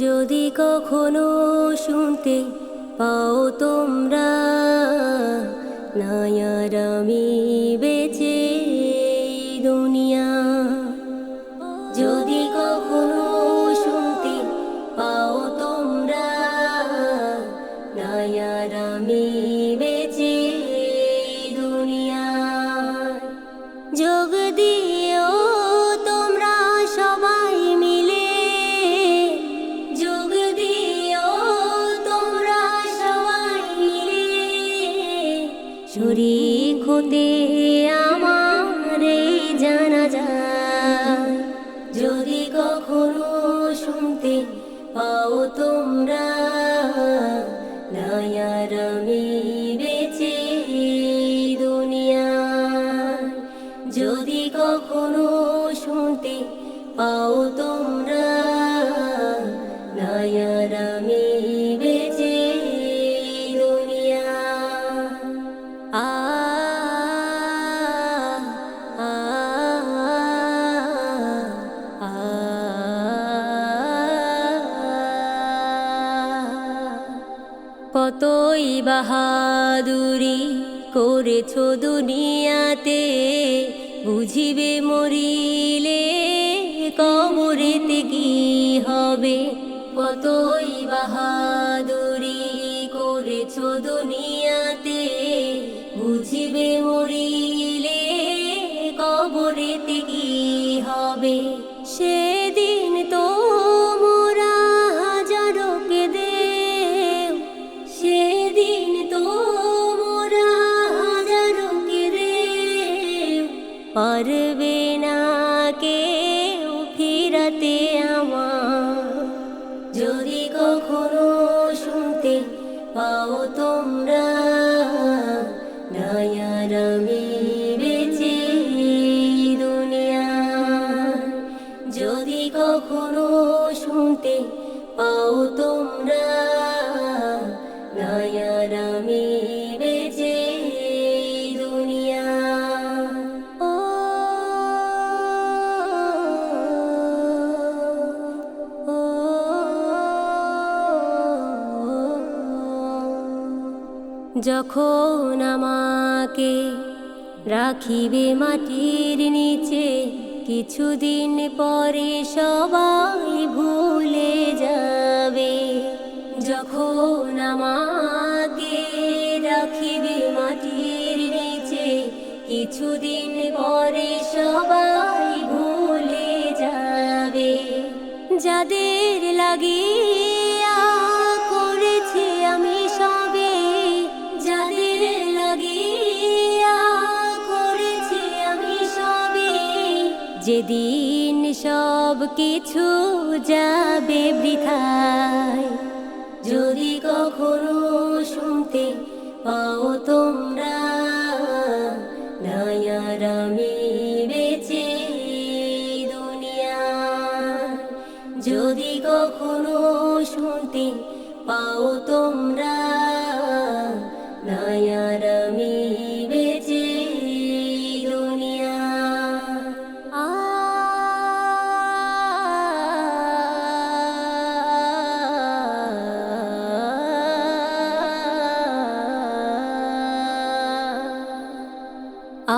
যদি কখনো শুনতে পাও তোমরা, নাই আর আমি বেঁচে এই দুনিয়া। যদি কখনো শুনতে পাও তোমরা, নাই আর আমি বেঁচে এই দুনিয়া। যোগ দিও তোমরা সবাই মিলে, যোগ দিও তোমরা সবাই মিলে, শরীক হতে আমার এই জানাজায়। যদি কখনো শুনতে পাও তোমরা, নাই আর আমি বেঁচে এই দুনিয়ায়। যদি কখনো শুনতে পাও তোমরা, নাই আর আমি বেঁচে এই দুনিয়ায়। আ আ আ কতই বাহাদুরি করেছো দুনিয়াতে, বুঝিবে মরিলে কবরেতে কি হবে। কতই বাহাদুরি করেছো দুনিয়াতে, বুঝিবে মরিলে কবরেতে কি হবে। সেদিন তো মোরা হাজারো কেঁদেও, সেদিন তো মোরা হাজারো কেঁদেও, পারবে না কেউ ফিরাতে আমার। যদি কখনো শুনতে পাও তোমরা, নাই আর আমি বেঁচে এই দুনিয়ায়। যদি কখনো শুনতে পাও তোমরা, নাই আর আমি বেঁচে এই দুনিয়ায়। ও ও যখন আমাকে রাখিবে মাটির নিচে, কিছুদিন পরে সবাই ভুলে যাবে। যখন আমাকে রাখিবে মাটির নিচে, কিছুদিন পরে সবাই ভুলে যাবে। যাদের লাগিয়া করেছি আমি সবে, যাদের লাগিয়া করেছি আমি সবে, যেদিন সব কিছু যাবে বৃথায়। যদি কখনো শুনতে পাও তোমরা, নাই আর আমি বেঁচে এই দুনিয়ায়। যদি কখনো শুনতে পাও তোমরা, নাই আর আমি বেঁচে এই দুনিয়ায়। আ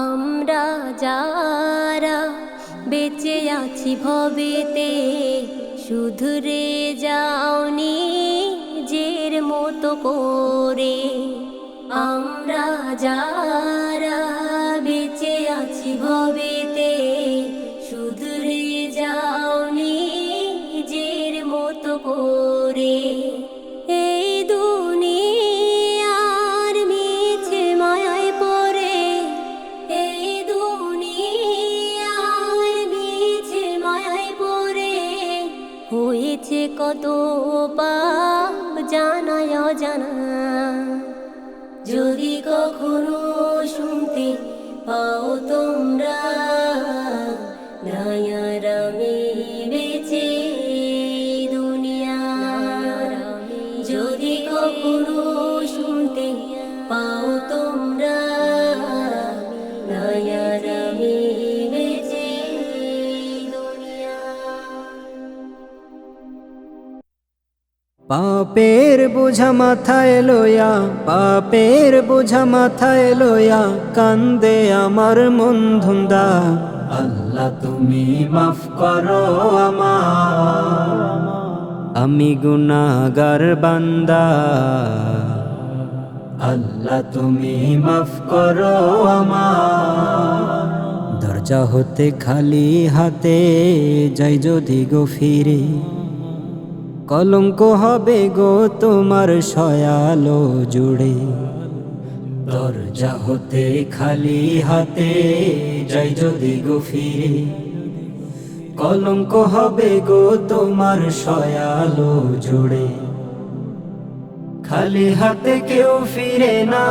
আমরা যারা বেঁচে আছি ভবেতে, শুধরে যাওনি নিজের মতো করে। আমরা যারা বেঁচে আছি ভবেতে, শুধরে যাওনি নিজের মতো করে। এই দুনিয়ার মিছে মায়ায় পড়ে, এই দুনিয়ার মিছে মায়ায় পড়ে, হয়েছে কত পাপ জানায় অজানা। যদি কখনো শুনতে পাও তোমরা, নাই আর আমি বেঁচে এই দুনিয়ায়। যদি কখনো শুনতে পাও তোমরা, নাই আর আমি বেঁচে এই দুনিয়ায়। পাপের বোঝা মাথায় লইয়া, পাপের বোঝা মাথায় লইয়া কান্দে আমার মন ধুন্দা। আল্লাহ তুমি মাফ করো আমার, আমি গুনাহগার বান্দা। আল্লাহ তুমি মাফ করো আমার। দরজা হতে খালি হাতে যাই যদি গো ফিরে, কলঙ্ক হবে গো তোমার সয়ালো জুড়ে। দরজা হতে খালি হাতে যাই যদি গো ফিরে, কলঙ্ক হবে গো তোমার সয়ালো জুড়ে। খালি হাতে কেউ ফিরে না,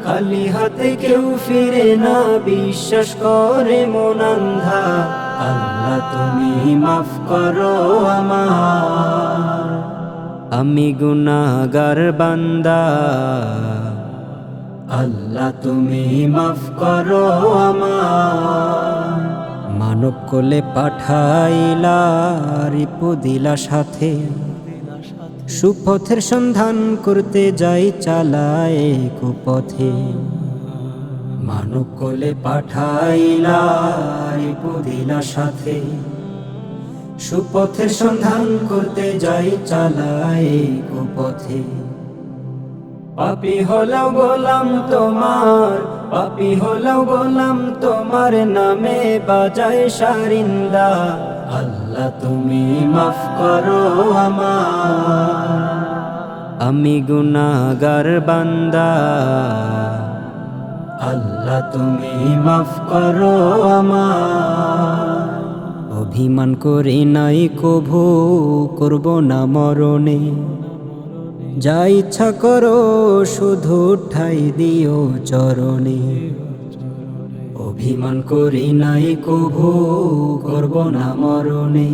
খালি হাতে কেউ ফিরে না, বিশ্বাস করে মন অন্ধা। আল্লাহ তুমি মাফ করো আমার, আমি গুনাহগার বান্দা। আল্লাহ তুমি মাফ করো আমার। মানব কোলে পাঠাইলা রিপু দিলা সাথে, সুপথের সন্ধান করতে যাই চালায় কুপথে। মানব কোলে পাঠাইলা রিপু দিলা সাথে, সুপথের সন্ধান করতে যাই চালায় কুপথে। পাপী হলাও গোলাম তোমার, পাপী হলাও গোলাম তোমার, নামে বাজায় সারিন্দা। আল্লাহ তুমি মাফ করো আমার, আমি গুনাহগার বান্দা। আল্লাহ তুমি মাফ করো আমার। অভিমান করি নাই কভু, করব না মরণে, যা ইচ্ছা করো শুধু ঠাই দিও চরণে। অভিমান করি নাই কভু, করব না মরণে,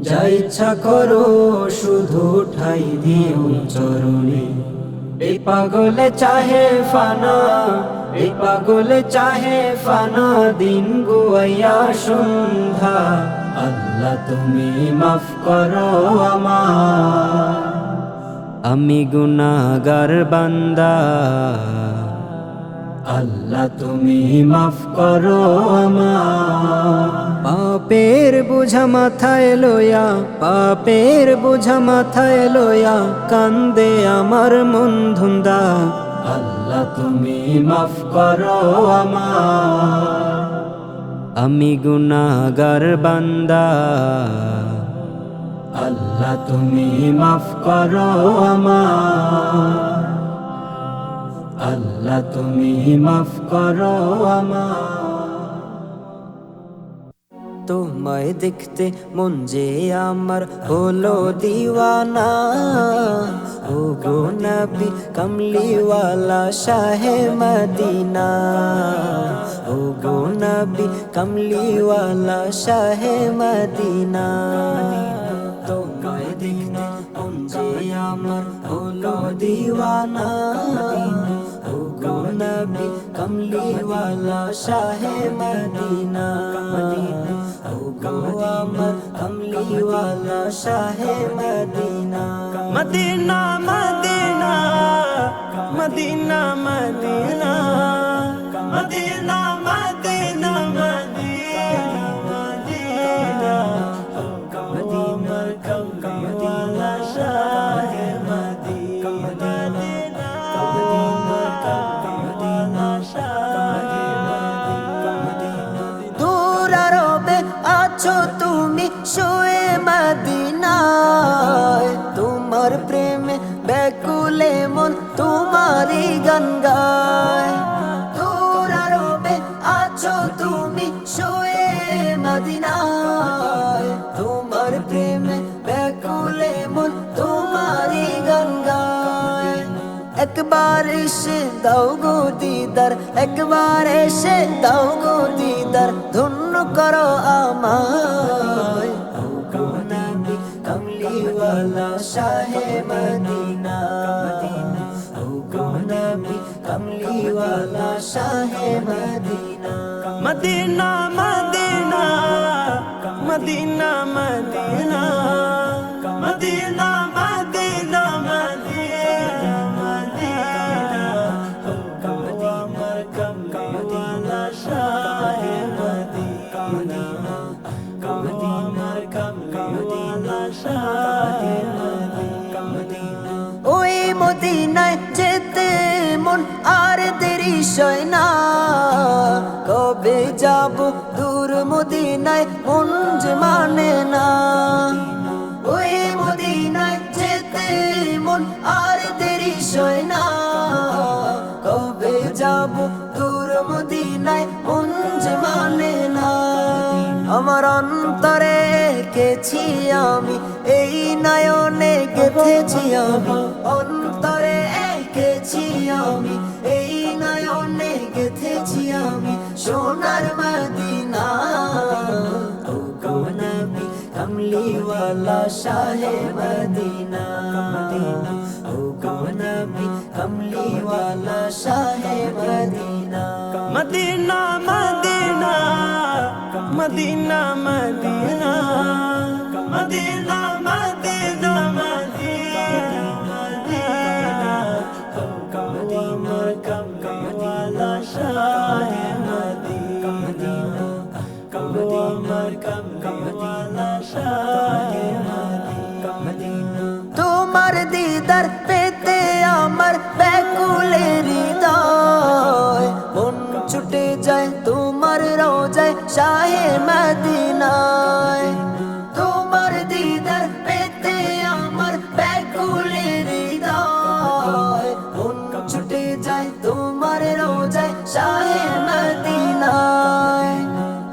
যা ইচ্ছা করো শুধু ঠাই দিও চরণে। এই পাগলে চাহে ফানা, এই পাগলে চাহে ফানা, দিন গুয়াইয়া সন্ধ্যা। আল্লাহ তুমি মাফ করো আমার, আমি গুনাহগার বান্দা। আল্লাহ তুমি মাফ করো আমার। পাপের বোঝা মাথায় লইয়া, পাপের বোঝা মাথায় লইয়া কান্দে আমার মন ধুন্দা। আল্লাহ তুমি মাফ করো আমার, আমি গুনাহগার বান্দা। আল্লাহ তুমি মাফ করো আমার, আল্লাহ তুমি মাফ করো আমার। তোমায় দেখতে মন যে আমার হলো দিওয়ানা, ও গো নবী কমলিওয়ালা শাহে মদিনা, ও গো নবী কমলিওয়ালা শাহে মদিনা। তোমায় দেখতে মন যে আমার হলো দিওয়ানা, ও গো নবী কমলিওয়ালা শাহে মদিনা, ও গো আমার কমলিওয়ালা শাহে মদিনা। মদিনা মদিনা মদিনা মদিনা মদিনা মদিনা মদিনা মদিনা কমলিওয়ালা শাহে মদিনা, মদিনা কমলিওয়ালা শাহে মদিনা। দূর আরবে আছো তুমি শুয়ে মদিনায়, তোমার প্রেমে ব্যাকুলে মন তোমারই গান গায়। দূর আরবে আছো তুমি শুয়ে মদিনায়, তোমার প্রেমে ব্যাকুলে মন তোমারই গান গায়। একবার এসে দাও গো দিদার, একবার এসে দাও গো দিদার, ধন্য করো আমায়। ও গো নবী কমলিওয়ালা শাহে মদিনা, ও গো নবী কমলিওয়ালা শাহে মদিনা। মদিনা মদিনা মদিনা মদিনা মদিনা বিষয় না, কবে যাব দূর মদিনায় মন যে মানে না। ওই মদিনায় যেতে মন আর দেরি সয় না, কবে যাব দূর মদিনায় মন যে মানে না। আমার অন্তরে এঁকেছি আমি, এই নয়নে গেঁথেছি আমি, অন্তরে এঁকেছি আমি, এই নয়নে গেঁথেছি আমি সোনার মদিনা। ও গো নবী কমলিওয়ালা শাহে মদিনা, ও গো নবী কমলিওয়ালা শাহে মদিনা। মদিনা মদিনা মদিনা মদিনা মদিনা মদিনা মদিনা আমার কমলিওয়ালা শাহে মদিনা, আমার কমলিওয়ালা শাহে মদিনা। তোমার দিদার পেতে আমার ব্যাকুলের হৃদয়, মন ছুটে যায় তোমার রোজায় শাহে মদিনায়। তোমার দিদার পেতে আমার ব্যাকুলের হৃদয়, মন ছুটে যায় তোমার রোজায় শাহে মদিনায়।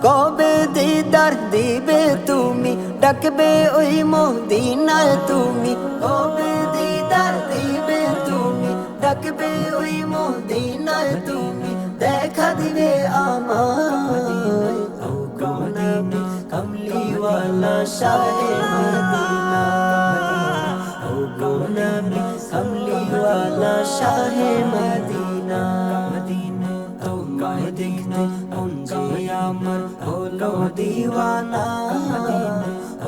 কবে দিদার দিবে তুমি, ডাকবে ওই মদিনায় তুমি, কবে দিদার দিবে তুমি, ডাকবে ওই মদিনায় তুমি, দেখা দিবে আমায়। ও গো নবী কমলিওয়ালা শাহে মদিনা, ও গো নবী কমলিওয়ালা শাহে মদিনা। তোমায় দেখতে মন যে আমার হলো দিওয়ানা,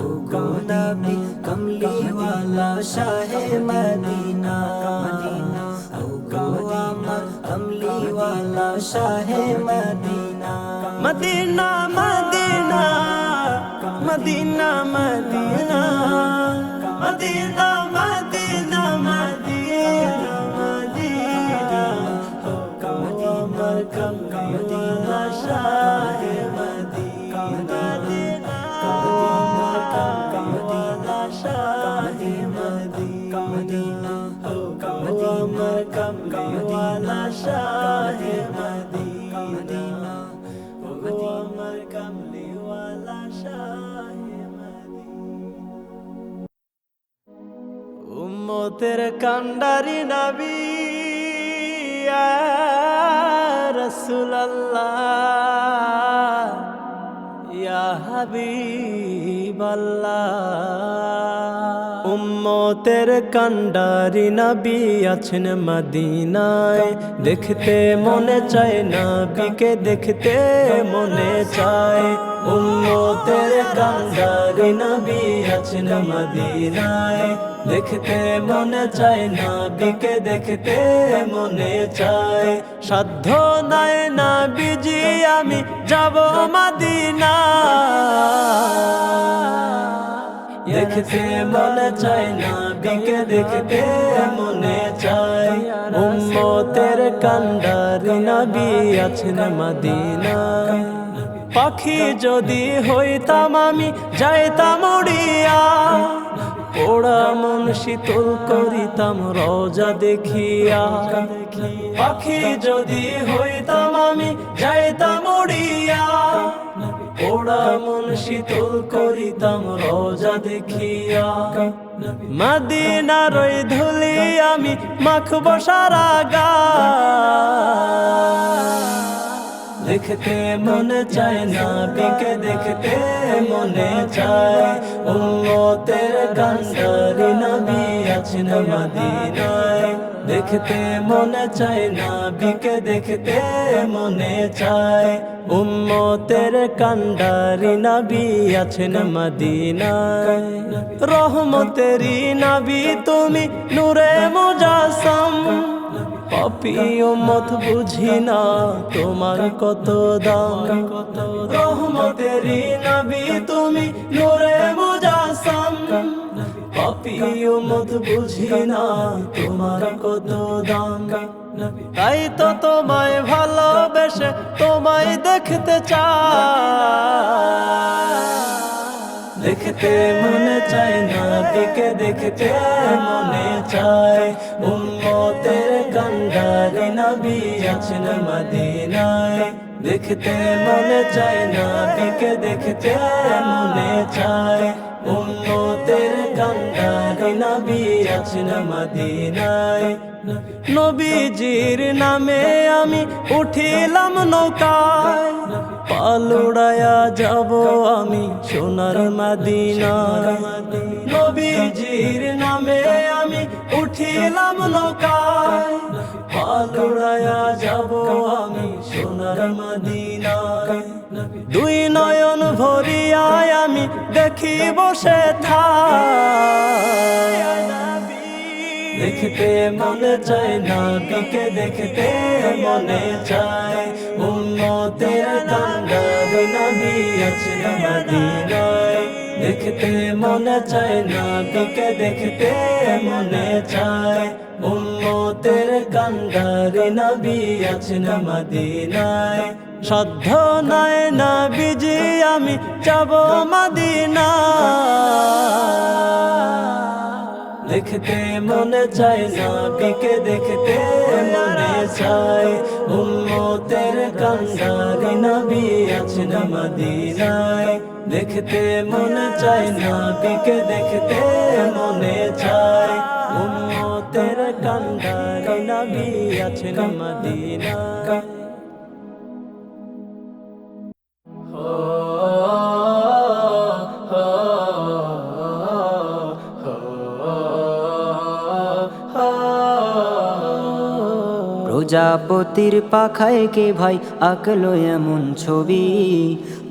ও গো নবী কমলিওয়ালা শাহে মদিনা, ও গো আমার কমলিওয়ালা শাহে মদিনা। মদিনা মদিনা মদিনা মদিনা মদিনা মদিনা মদিনা মদিনা আমার কমলিওয়ালা শাহে মদিনা, আমার কমলিওয়ালা শাহে মদিনা, আমার কমলিওয়ালা শাহে মদিনা, আমার কমলিওয়ালা শাহে মদিনা। উম্মতের কান্ডারি নবী ইয়া রাসূলুল্লাহ ইয়া হাবিবাল্লাহ। উম্মতের কান্ডারি নবী আছেন মদিনায়, দেখতে মনে চায় নবীকে, দেখতে মনে চায়। উম্মতের কান্ডারি নবী আছেন মদিনায়, দেখতে মনে চায় নবীকে, দেখতে মনে চায়। সাধ্য নাই নবীজি আমি যাব মদিনা, দেখতে মনে চায় নবীকে, দেখতে মনে চায়। উম্মতের কান্ডারি নবী আছেন মদিনায়, পাখি যদি হইতাম আমি যাইতাম উড়িয়া, পোড়া মন শীতল করিতাম রোজা দেখিয়া। পাখি যদি হইতাম আমি যাইতাম উড়িয়া, পোড়া মন শীতল করিতাম রোজা দেখিয়া। মদিনার ওই ধুলি আমি মাখব সারা গায়, দেখতে মনে চায় নবীকে, দেখতে মনে চায়। উম্মতের কান্ডারি নবী আছেন মদিনায়, দেখতে মনে চায় নবীকে, দেখতে মনে চায়। উম্মতের কান্ডারি নবী আছেন মদিনায়, রহমতেরি নবী তুমি নূরে মুজাসসাম। পাপী উম্মত বুঝি না তোমার কত দাম, রহমতেরি নবী তুমি নূরে মুজাসসাম। পাপী নবী উম্মত বুঝি না তোমার কত দাম। তাই তো তোমায় ভালোবেসে তোমায় দেখতে চাই। দেখতে মনে চায় নবীকে দেখতে মনে চায়। উম্মতের কান্ডারি নবী আছেন মদিনায়। দেখতে মনে চায় নবীকে দেখতে মনে চায়। উম্মতের কান্ডারি নবী আছেন মদিনায়। নবীজির নামে আমি উঠিলাম নৌকায়, পালুড়ায়া যাব আমি সোনার মদিনায়। নবীজির নামে আমি উঠিলাম নৌকায়, পালুড়ায়া যাব আমি সোনার মদিনায়। দুই নয়ন ভরিয়ায় আমি দেখি বসে থাই। দেখতে মনে চায় নবীকে দেখতে মনে চায়। উম্মতের কান্ডারি নবী আছেন মদিনায়। দেখতে মনে চায় নবীকে দেখতে মনে চায়। উম্মতের কান্ডারি নবী আছেন মদিনায়। সাধ্য নাই নবীজি আমি যাব মদিনায়। দেখতে মনে চায় নবীকে দেখতে মনে চায়। উম্মতের কান্ডারি নবী আছেন মদিনায়। দেখতে মনে চায় নবীকে দেখতে মনে চায়। উম্মতের কান্ডারি নবী আছেন মদিনায়। প্রজাপতির পাখায় কে ভাই আঁকলো এমন ছবি,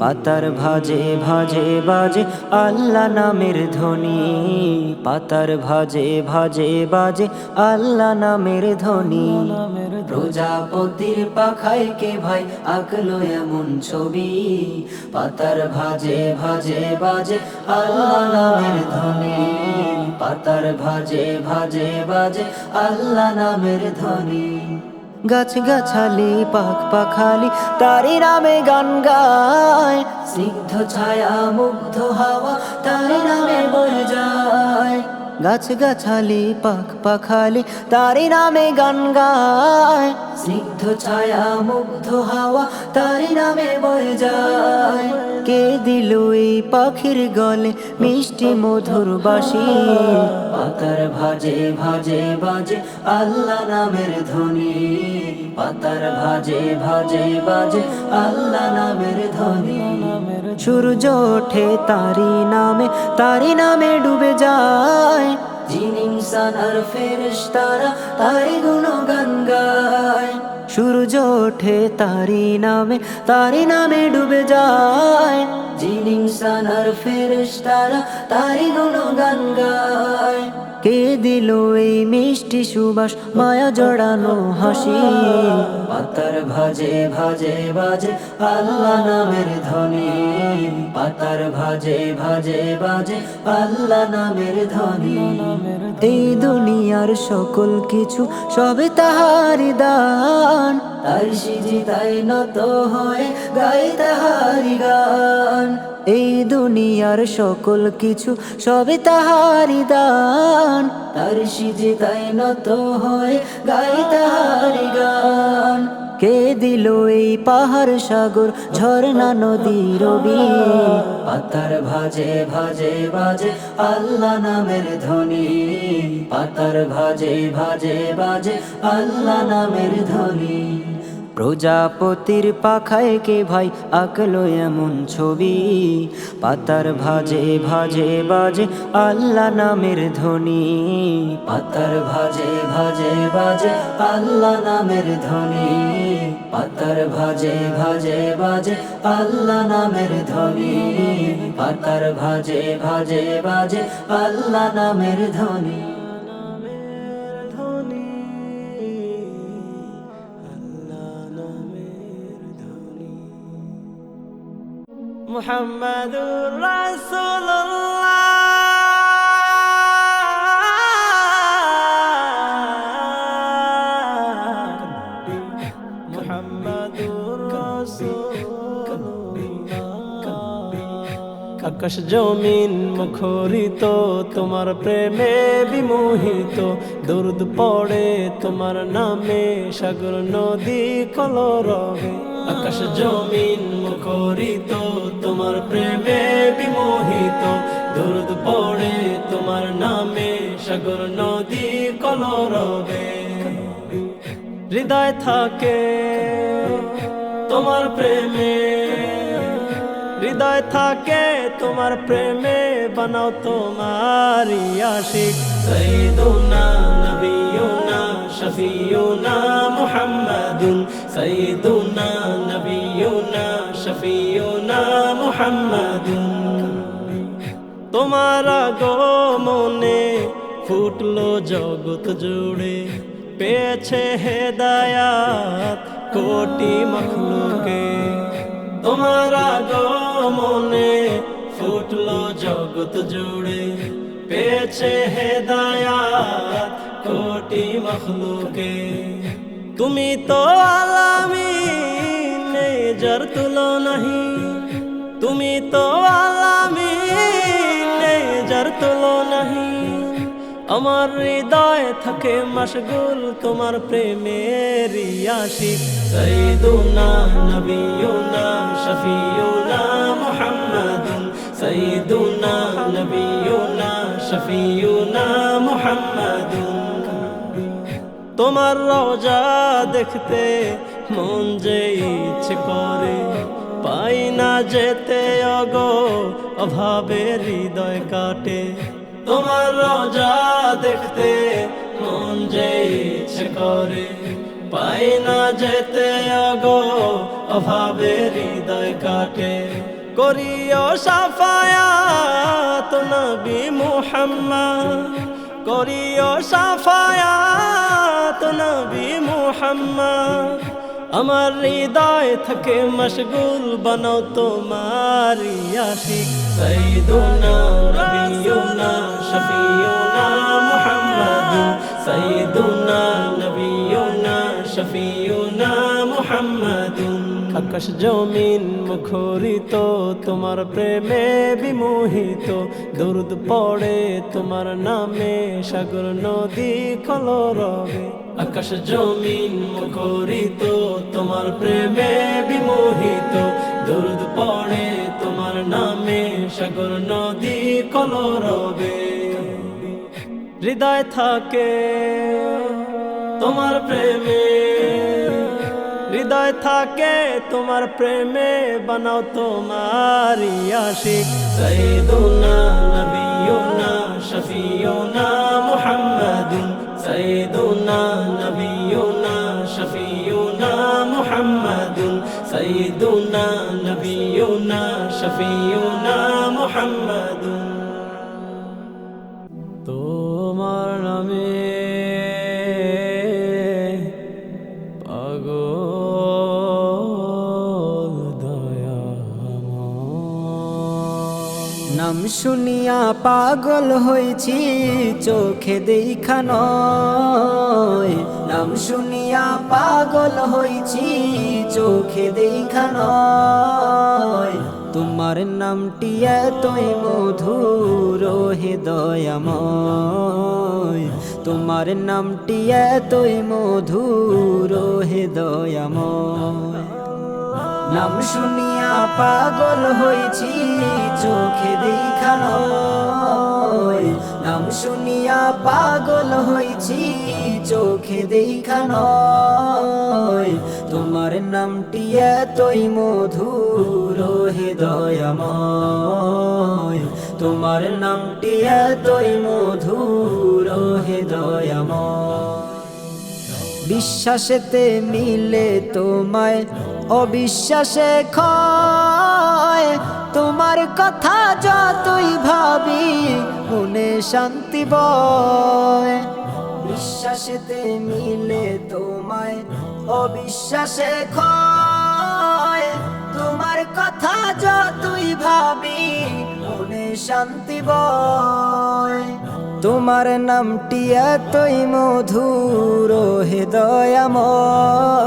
পাতার ভাজে ভাজে বাজে আল্লাহ নামের ধ্বনি। পাতার ভাজে ভাজে বাজে আল্লাহ নামের ধ্বনি। প্রজাপতির পাখায় কে ভাই আঁকলো এমন ছবি, পাতার ভাজে ভাজে বাজে আল্লাহ নামের ধ্বনি। পাতার ভাজে ভাজে বাজে আল্লাহ নামের ধ্বনি। গাছ গাছালি পাখ পাখালি তারি নামে গান গায়, স্নিগ্ধ ছায়া মুগ্ধ হাওয়া তারি নামে বয়ে যায়। গাছ গাছালি পাখ পাখালি তারি নামে গান গায়, স্নিগ্ধ ছায়া মুগ্ধ হাওয়া তারি নামে বয়ে যায়। কে দিল এই পাখির গলে মিষ্টি মধুর বাঁশি, পাতার ভাজে ভাজে বাজে আল্লাহ নামের ধ্বনি। পাতার ভাজে ভাজে বাজে আল্লাহ নামের ধ্বনি। সূর্য ওঠে তারি নামে ডুবে যায়, জিন ইনসান আর ফেরেশতারা তারি গুণগান গায়। সূর্য ওঠে তারি নামে ডুবে যায়, জিন ইনসান আর ফেরেশতারা তারি গুণগান গায়। কে দিল এই মিষ্টি সুবাস মায়া জড়ানো হাসি, পাতার ভাজে ভাজে বাজে আল্লাহ নামের ধ্বনি। পাতার ভাজে ভাজে বাজে আল্লাহ নামের ধ্বনি। এই দুনিয়ার সকল কিছু সবে তাহারি দান, তার সিজদায় নত হয়ে গাই তাহারি গান। এই দুনিয়ার সকল কিছু সবে তাহারি দান, তার সিজদায় নত হয়ে গাই তাহারি গান। কে দিল এই পাহাড় সাগর ঝর্ণা নদী রবি, পাতার ভাজে ভাজে বাজে আল্লাহ নামের ধ্বনি। পাতার ভাজে ভাজে বাজে আল্লাহ নামের ধ্বনি। প্রজাপতির পাখায় কে ভাই আঁকলো এমন ছবি, পাতার ভাজে ভাজে বাজে আল্লাহ নামের ধ্বনি। পাতার ভাজে ভাজে বাজে আল্লাহ নামের ধ্বনি। পাতার ভাজে ভাজে বাজে আল্লাহ নামের ধ্বনি। পাতার ভাজে ভাজে বাজে আল্লাহ নামের ধ্বনি। মুহাম্মাদুর রাসূলুল্লাহ। আকাশ জমিন মুখরিত তোমার প্রেমে বিমোহিত, দরুদ পড়ে তোমার নামে সাগর নদী কলরবে। আকাশ জমিন মুখরিত তোমার প্রেমে বিমোহিত, দরুদ পড়ে তোমার নামে সাগর নদী কলরবে। হৃদয় থাকে তোমার প্রেমে, হৃদয় থাকে তোমার প্রেমে, বানাও তোমারি আশিক। সাইয়্যিদুনা নবিয়ুনা শফিয়ুনা মুহাম্মাদুন, সাইয়্যিদুনা নবিয়ুনা শফিয়ুনা মুহাম্মাদুন। তোমার আগমনে ফুটলো জগৎ জুড়ে, পেয়েছে হেদায়াত কোটি মখলুকে। তোমার আগমনে ফুটলো জগৎ জুড়ে, পেয়েছে হেদায়াত কোটি মখলুকে। তুমি তো আলামিন যার তুলনা নাহি, তুমি তো আলামিন যার তুলনা নাহি। আমার হৃদয় থাকে মশগুল তোমার প্রেমের আশিক। সাইয়্যিদুনা নবিয়ুনা শফিয়ুনা মুহাম্মাদুন, সাইয়্যিদুনা নবিয়ুনা শফিয়ুনা মুহাম্মাদুন। তোমার রওজা দেখতে মন যে ইচ্ছে করে, পাই না যেতে অগো অভাবে হৃদয় কাটে। তোমার রওজা দেখতে মন যে ইচ্ছে করে, পাই না যেতে অগো অভাবে হৃদয় কাটে। করিও শাফায়াত নবী মুহাম্মদ, করিও শাফায়াত নবী মুহাম্মদ। আমার হৃদয় থেকে মশগুল বানাও তোমারি আশিক। সাইয়্যিদুনা নবিয়ুনা শফিয়ুনা মুহাম্মাদুন, সাইয়্যিদুনা নবিয়ুনা শফিয়ুনা মুহাম্মাদুন। আকাশ জমিন মুখরিত তোমার প্রেমে বিমোহিত, দরুদ পড়ে তোমার নামে সাগর নদী কলরবে। আকাশ জমিন মুখরিত তোমার প্রেমে বিমোহিত, দরুদ পড়ে তোমার নামে সাগর নদী কলরবে। হৃদয় থাকে তোমার প্রেমে, হৃদয় থাকে তোমার প্রেমে, বানাও তোমারি আশিক। সাইয়্যিদুনা নবিয়ুনা শফিয়ুনা মুহাম্মাদুন, সাইয়্যিদুনা নবিয়ুনা শফিয়ুনা মুহাম্মাদুন, সাইয়্যিদুনা নবিয়ুনা শফিয়ুনা মুহাম্মাদুন। তোমার নামে নাম শুনিয়া পাগল হয়েছি চোখে দেখা নয়, নাম শুনিয়া পাগল হয়েছি চোখে দেখা নয়। তোমার নামটি এতই মধুর হে দয়াময়, তোমার নামটি এতই মধুর হে দয়াময়। নাম শুনিয়া পাগল হয়েছি চোখে দেখা নয়, নাম শুনিয়া পাগল হয়েছি চোখে দেখা নয়। তোমার নামটি এতই মধুর হে দয়াময়, তোমার নামটি এতই মধুর হে দয়াময়। বিশ্বাসেতে মিলে তোমায় অবিশ্বাসে ক্ষয়, তোমার কথা যতই ভাবি মনে শান্তি বয়। বিশ্বাসেতে মিলে তোমায় অবিশ্বাসে ক্ষয়, তোমার কথা যতই ভাবি মনে শান্তি বয়। তোমার নামটি এতই মধুর হে দয়াময়,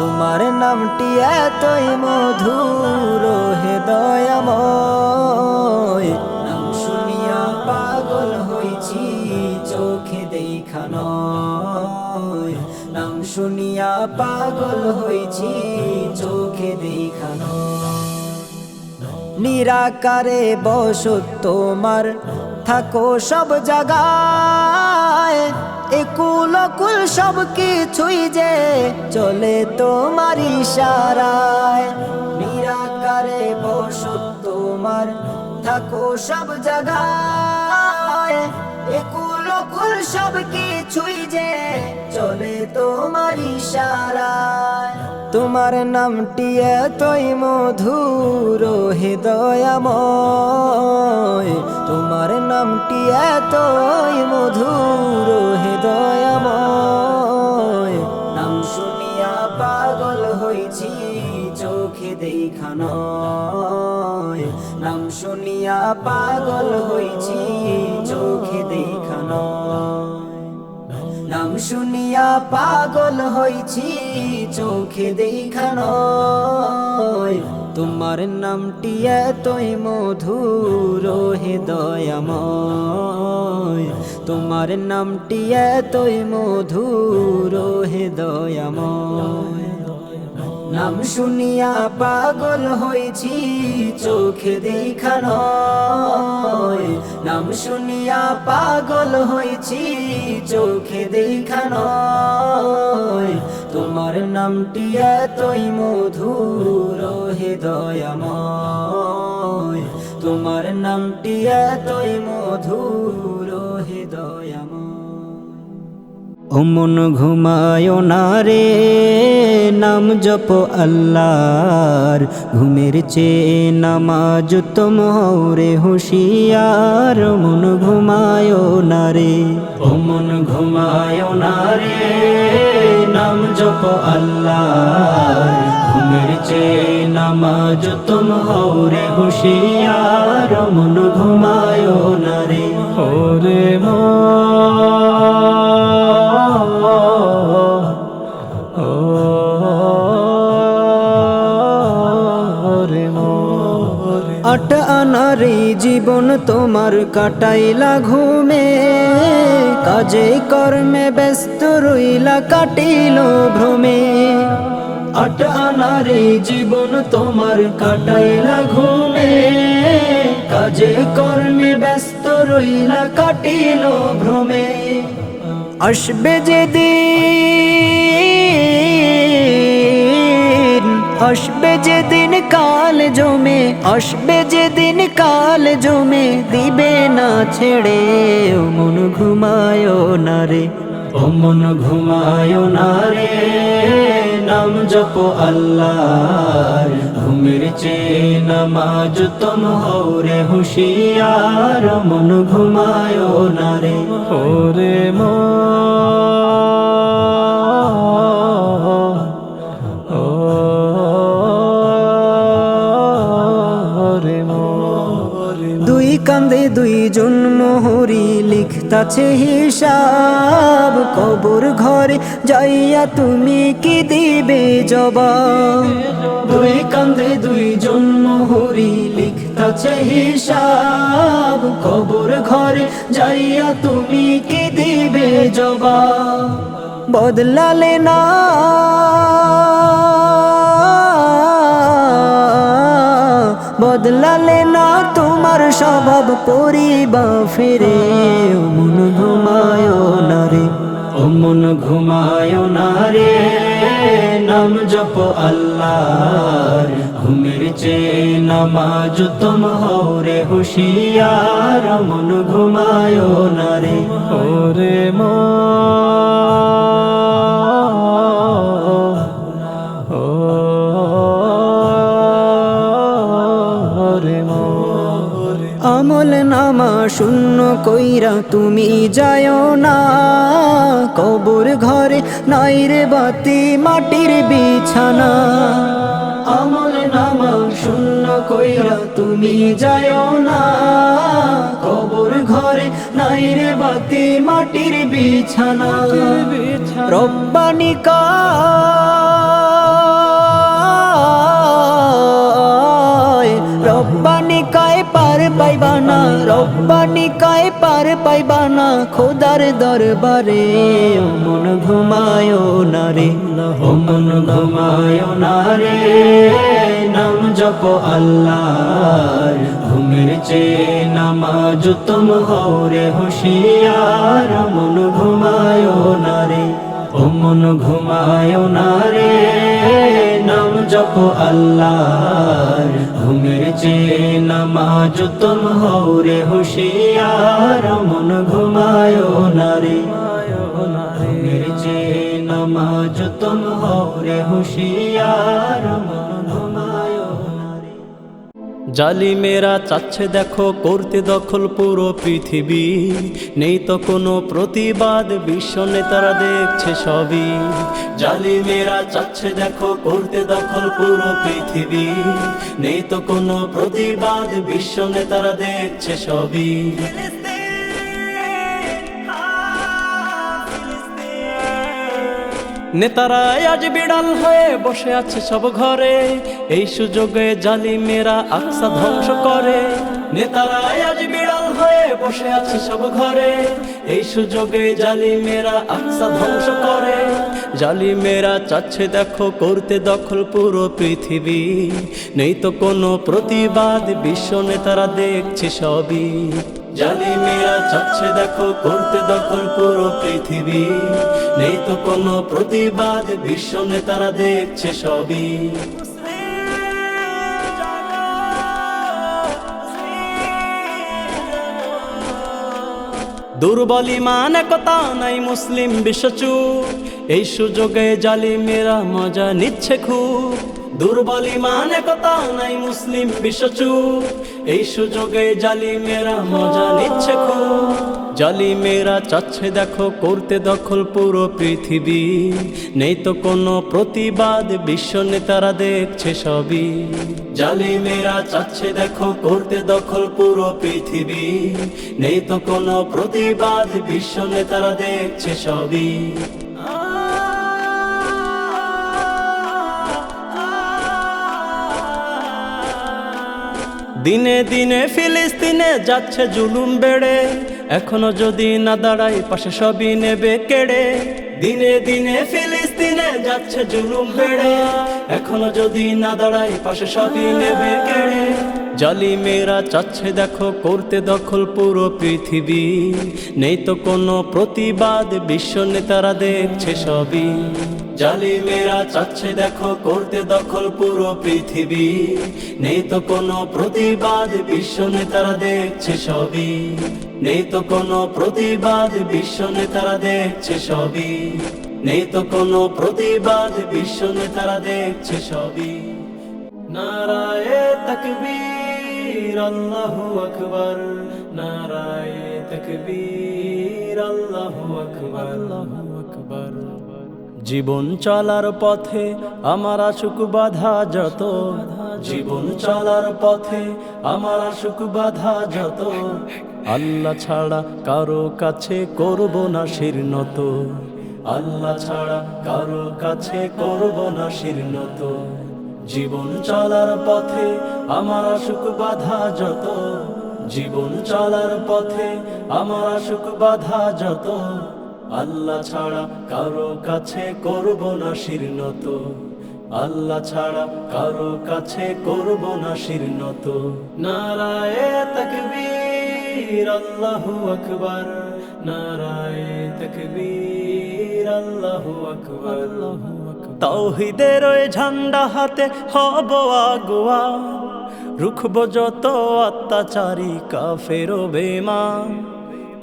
তোমার নামটি এতই মধুর হে দয়াময় নাম শুনিয়া পাগল হইছি চোখে দেখা নয় নাম শুনিয়া পাগল হইছি চোখে দেখা নয় নিরাকারে বসত তোমার থাকো সব জায়গায় একুল অকুল সব কিছুই যে চলে তোমার ইশারায় নিরাকারে বসত তোমার থাকো সব জায়গায় একুল অকুল সব কিছুই যে চলে তোমার ইশারায় তোমার নামটি এতই মধুর হে দয়াময় তোমার নামটি এতই মধুর হে দয়াময় নাম শুনিয়া পাগল হইছি চোখে দেখা নয় নাম শুনিয়া পাগল হইছি চোখে দেখা নয় নাম শুনিয়া পাগল হইছি চোখে দেখা নয় তোমার নামটি এতই মধুর হে দয়াময় তোমার নামটি এতই মধুর হে দয়াময় নাম শুনিয়া পাগল হইছি চোখে দেখা নয় নাম শুনিয়া পাগল হইছি চোখে দেখা নয় তোমার নামটি এতই মধুর হে দয়াময় তোমার নামটি এতই মধুর হে দয়াময় ও মন ঘুমায় না রে নাম জপ আল্লাহর ঘুমের চেয়ে নামাজ তুম হও রে হুঁশিয়ার মন ঘুমায় না রে ও মন ঘুমায় না রে নাম জপ আল্লাহর ঘুমের চেয়ে নামাজ তুম হও রে হুঁশিয়ার মন ঘুমায় না রে ওরে আট আনারে জীবন তোমার কাটাইলা ঘুমে কাজে কর্মে ব্যস্ত রইলা কাটিল ভ্রমে আট আনারে জীবন তোমার কাটাইলা ঘুমে কাজে কর্মে ব্যস্ত রইলা কাটিল ভ্রমে আসবে যেদিন আসবে যেদিন কাল জমে আসবে যেদিন কাল জমে দিবে না ছেড়ে ও মন ঘুমায় না রে ও মন ঘুমায় না রে নাম জপ আল্লাহর ঘুমের চেয়ে নামাজ তুম হও রে হুঁশিয়ার মন ঘুমায় না রে ওরে দুই কান্দে দুইজন মোহরি লিখতাছে হিসাব কবর ঘরে যাইয়া তুমি কি দিবে জবাব দুই কান্দে দুইজন মোহরি লিখতাছে হিসাব কবর ঘরে যাইয়া তুমি কি দিবে জবাব বদলালে না বদলালে না তোমার স্বভাব পরিবা ফিরে ও মন ঘুমায় না রে ও মন ঘুমায় না রে নাম জপ আল্লাহর ঘুমের চেয়ে নামাজ তুম হও রে হুঁশিয়ার মন ঘুমায় না রে ওরে আমল নামা শূন্য কইরা তুমি যাও না কবর ঘরে নাই রে বাতি মাটির বিছানা আমল নামা শূন্য কইরা তুমি যাও না কবর ঘরে নাই রে বাতি মাটির বিছানা রব্বানি কা পাইবা না, রব্বানি কায় পার পাইবা না খোদার দরবারে। ও মন ঘুমায় না রে, ও মন ঘুমায় না রে, নাম জপ আল্লাহর। ঘুমের চেয়ে নামাজ তুম হও রে হুঁশিয়ার। মন ঘুমায় না রে, ও মন ঘুমায় না রে, নাম জপ আল্লাহর। ঘুমের চেয়ে নামাজ তুম হও রে হুঁশিয়ার। মন ঘুমায় না রে, ঘুমের চেয়ে নামাজ তুম হও রে হুঁশিয়ার। মন ঘুমায় না রে। জালিমেরা চাচ্ছে দেখো করতে দখল পুরো পৃথিবী, নেই তো কোনো প্রতিবাদ, বিশ্ব নেতারা দেখছে সবই। জালিমেরা চাচ্ছে দেখো করতে দখল পুরো পৃথিবী, নেই তো কোনো প্রতিবাদ, বিশ্ব নেতারা দেখছে সবই। নেতারা আজ বিড়াল হয়ে বসে আছে সব ঘরে, এই সুযোগে জালিমেরা আকসা ধ্বংস করে। নেতারা আজ বিড়াল হয়ে বসে আছে সব ঘরে, এই সুযোগে জালিমেরা আকসা ধ্বংস করে। জালিমেরা চাচ্ছে দেখো করতে দখল পুরো পৃথিবী, নেই তো কোনো প্রতিবাদ, বিশ্ব নেতারা দেখছে সবই। জালিমেরা চাচ্ছে দেখো করতে দখল পুরো পৃথিবী, নেই তো কোনো প্রতিবাদ, বিশ্ব নেতারা দেখছে সবই। দুর্বল ঈমান একতা নাই মুসলিম বিশ্বচুপ, এই সুযোগে জালিমেরা মজা নিচ্ছে খুব। দুর্বল ঈমান একতা নাই মুসলিম বিশ্বচুপ, এই সুযোগে জালিমেরা মজা নিচ্ছে খুব। জালিমেরা চাচ্ছে দেখো করতে দখল পুরো পৃথিবী, নেই তো কোনো প্রতিবাদ, বিশ্ব নেতারা দেখছে সবই। জালিমেরা চাচ্ছে দেখো করতে দখল পুরো পৃথিবী, নেই তো কোনো প্রতিবাদ, বিশ্ব নেতারা দেখছে সবই। দিনে দিনে ফিলিস্তিনে যাচ্ছে জুলুম বেড়ে, এখনো যদি না দাঁড়াই পাশে সবই নেবে কেড়ে। দিনে দিনে ফিলিস্তিনে যাচ্ছে জুলুম বেড়ে, এখনো যদি না দাঁড়াই পাশে সবই নেবে কেড়ে। জালিমেরা চাচ্ছে দেখো করতে দখল পুরো পৃথিবী, নেই তো কোনো প্রতিবাদ, বিশ্ব নেতারা দেখছে সবই। জালিমেরা চাচ্ছে দেখো করতে দখল পুরো পৃথিবী, নেই তো কোনো প্রতিবাদ, বিশ্ব নেতারা দেখছে সবই। নেই তো কোনো প্রতিবাদ, বিশ্ব নেতারা দেখছে সবই। নেই তো কোনো প্রতিবাদ, বিশ্ব নেতারা দেখছে সবই। নারায়ে তাকবীর আল্লাহু আকবার, নারায়ে তাকবীর আল্লাহু আকবার, আল্লাহু আকবার। জীবন চলার পথে আমার আশুক বাধা যত, জীবন চলার পথে আমার আশুক বাধা যত, আল্লাহ ছাড়া কারো কাছে করব না শিরনত, আল্লাহ ছাড়া কারো কাছে করব না শিরনত। জীবন চলার পথে আমার আশুক বাধা যত, জীবন চলার পথে আমার আশুক বাধা যত, আল্লাহ ছাড়া কারো কাছে করব না শিরনত, আল্লাহ ছাড়া কারো কাছে করব না শিরনত। নারায়ে তাকবীর আল্লাহু আকবার, নারায়ে তাকবীর আল্লাহু আকবার, আল্লাহু আকবার। তাওহীদের ওই ঝান্ডা হাতে হব আগুয়া, রুখব যত অত্যাচারী কাফের ও বেঈমান।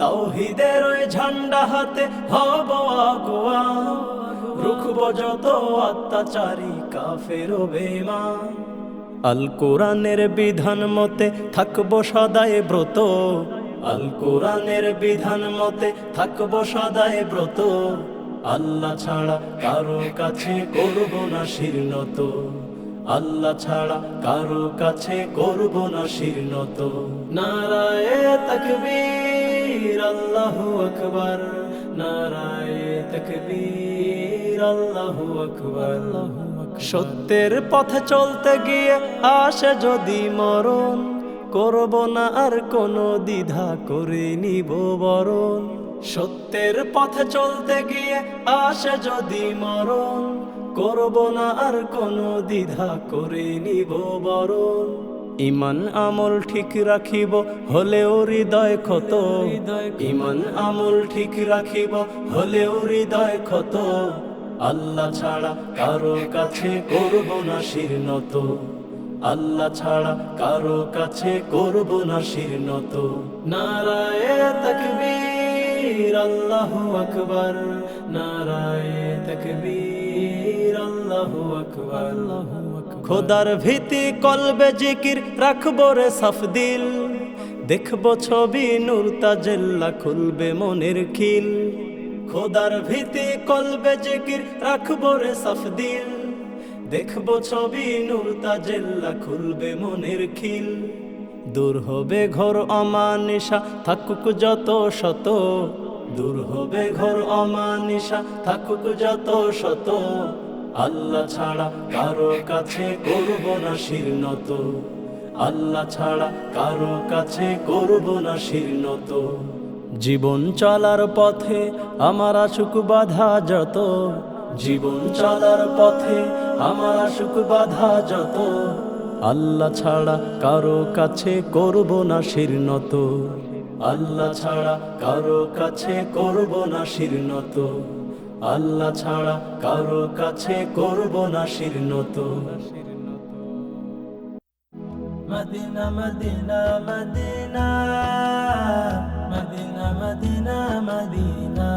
তাওহীদের ওই ঝান্ডা হাতে হব আগুয়া, রুখব যত অত্যাচারী কাফের ও বেঈমান। আল কোরআনের বিধান মতে থাকব সদাই ব্রত, আল কোরআনের বিধান মতে থাকব সদাই ব্রত, আল্লাহ ছাড়া কারো কাছে করব না শিরনত, আল্লাহ ছাড়া কারো কাছে করব না শিরনত। নারায়ে তাকবীর আল্লাহু আকবার, নারায়ে তাকবীর আল্লাহু আকবার, আল্লাহু আকবার। সত্যের পথে চলতে গিয়ে আসে যদি মরণ, করব না আর কোনো দ্বিধা, করে নিব বরণ। সত্যের পথে চলতে গিয়ে আসে যদি মরণ, করব না আর কোনো দ্বিধা, করে নিব বরণ। ইমান আমল ঠিক রাখিব হলেও হৃদয় ক্ষত, ইমান আমল ঠিক রাখিব হলেও হৃদয় ক্ষত। আল্লাহ ছাড়া কারো কাছে করব না শির নত, আল্লাহ ছাড়া কারো কাছে করব না শির নত। নারায়ে তাকবীর আল্লাহু আকবার, নারায়ে তাকবীর আল্লাহু আকবার। খোদার ভীতি কলবে জিকির রাখবো রে সাফ দিল, দেখবো ছবি নূর তাজেল্লা খুলবে মনের খিল। খোদার ভীতি কলবে জিকির রাখবো রে সাফ দিল, দেখবো ছবি নূর তাজেল্লা খুলবে মনের খিল। দূর হবে ঘোর অমানিসা থাকুক যত শত, দূর হবে ঘোর অমানিসা থাকুক যত শত। আল্লাহ ছাড়া কারো কাছে করব না শির নত, আল্লাহ ছাড়া কারো কাছে করব না শির নত। জীবন চলার পথে আমার আশুক বাধা যত, জীবন চলার পথে আমার আশুক বাধা যত। আল্লাহ ছাড়া কারো কাছে করব না শির নত, আল্লাহ ছাড়া কারো কাছে করব না শির নত, আল্লাহ ছাড়া কারো কাছে করব না শির নত। মদিনা মদিনা মদিনা মদিনা মদিনা মদিনা।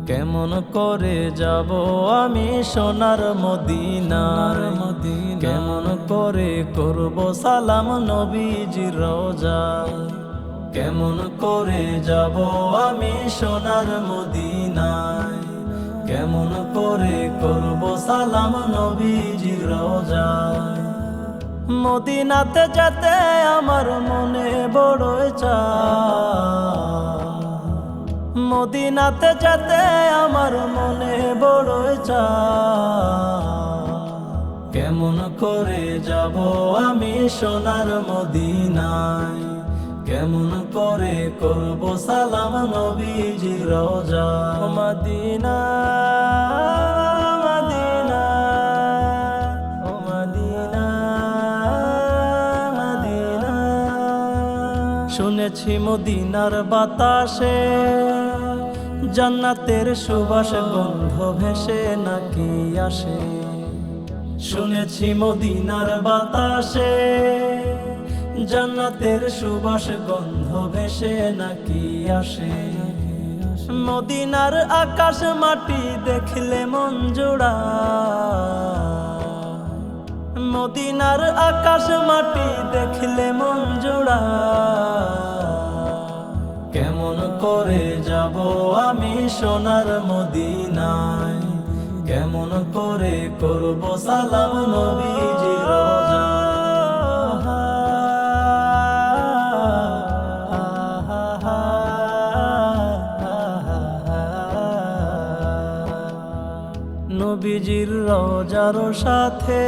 কেমন করে যাব আমি সোনার মদিনার, কেমন করে করব সালাম নবীজির রওজায়, কেমন করে যাব আমি সোনার মদিনায়, কেমন করে করব সালাম নবীজির রওজায়। মদিনাতে যেতে আমার মনে বড়ই চায়, মদিনাতে যেতে আমার মনে বড়ই চায়। কেমন করে যাব আমি সোনার মদিনায়, কেমন করে করব সালাম নবীজির রওজা। Medina Medina oh Medina Medina. শুনেছি মদিনার বাতাসে জান্নাতের সুবাস গন্ধ ভেসে নাকি আসে, শুনেছি মদিনার বাতাসে জান্নাতের সুবাস গন্ধ ভেসে নাকি আসে। মদিনার আকাশ মাটি দেখলে মন জোড়ায়, মদিনার আকাশ মাটি দেখলে মন জোড়ায়। কেমন করে যাব আমি সোনার মদিনায়, কেমন করে করব সালাম নবীজির রওজা। নবীজির রওজার সাথে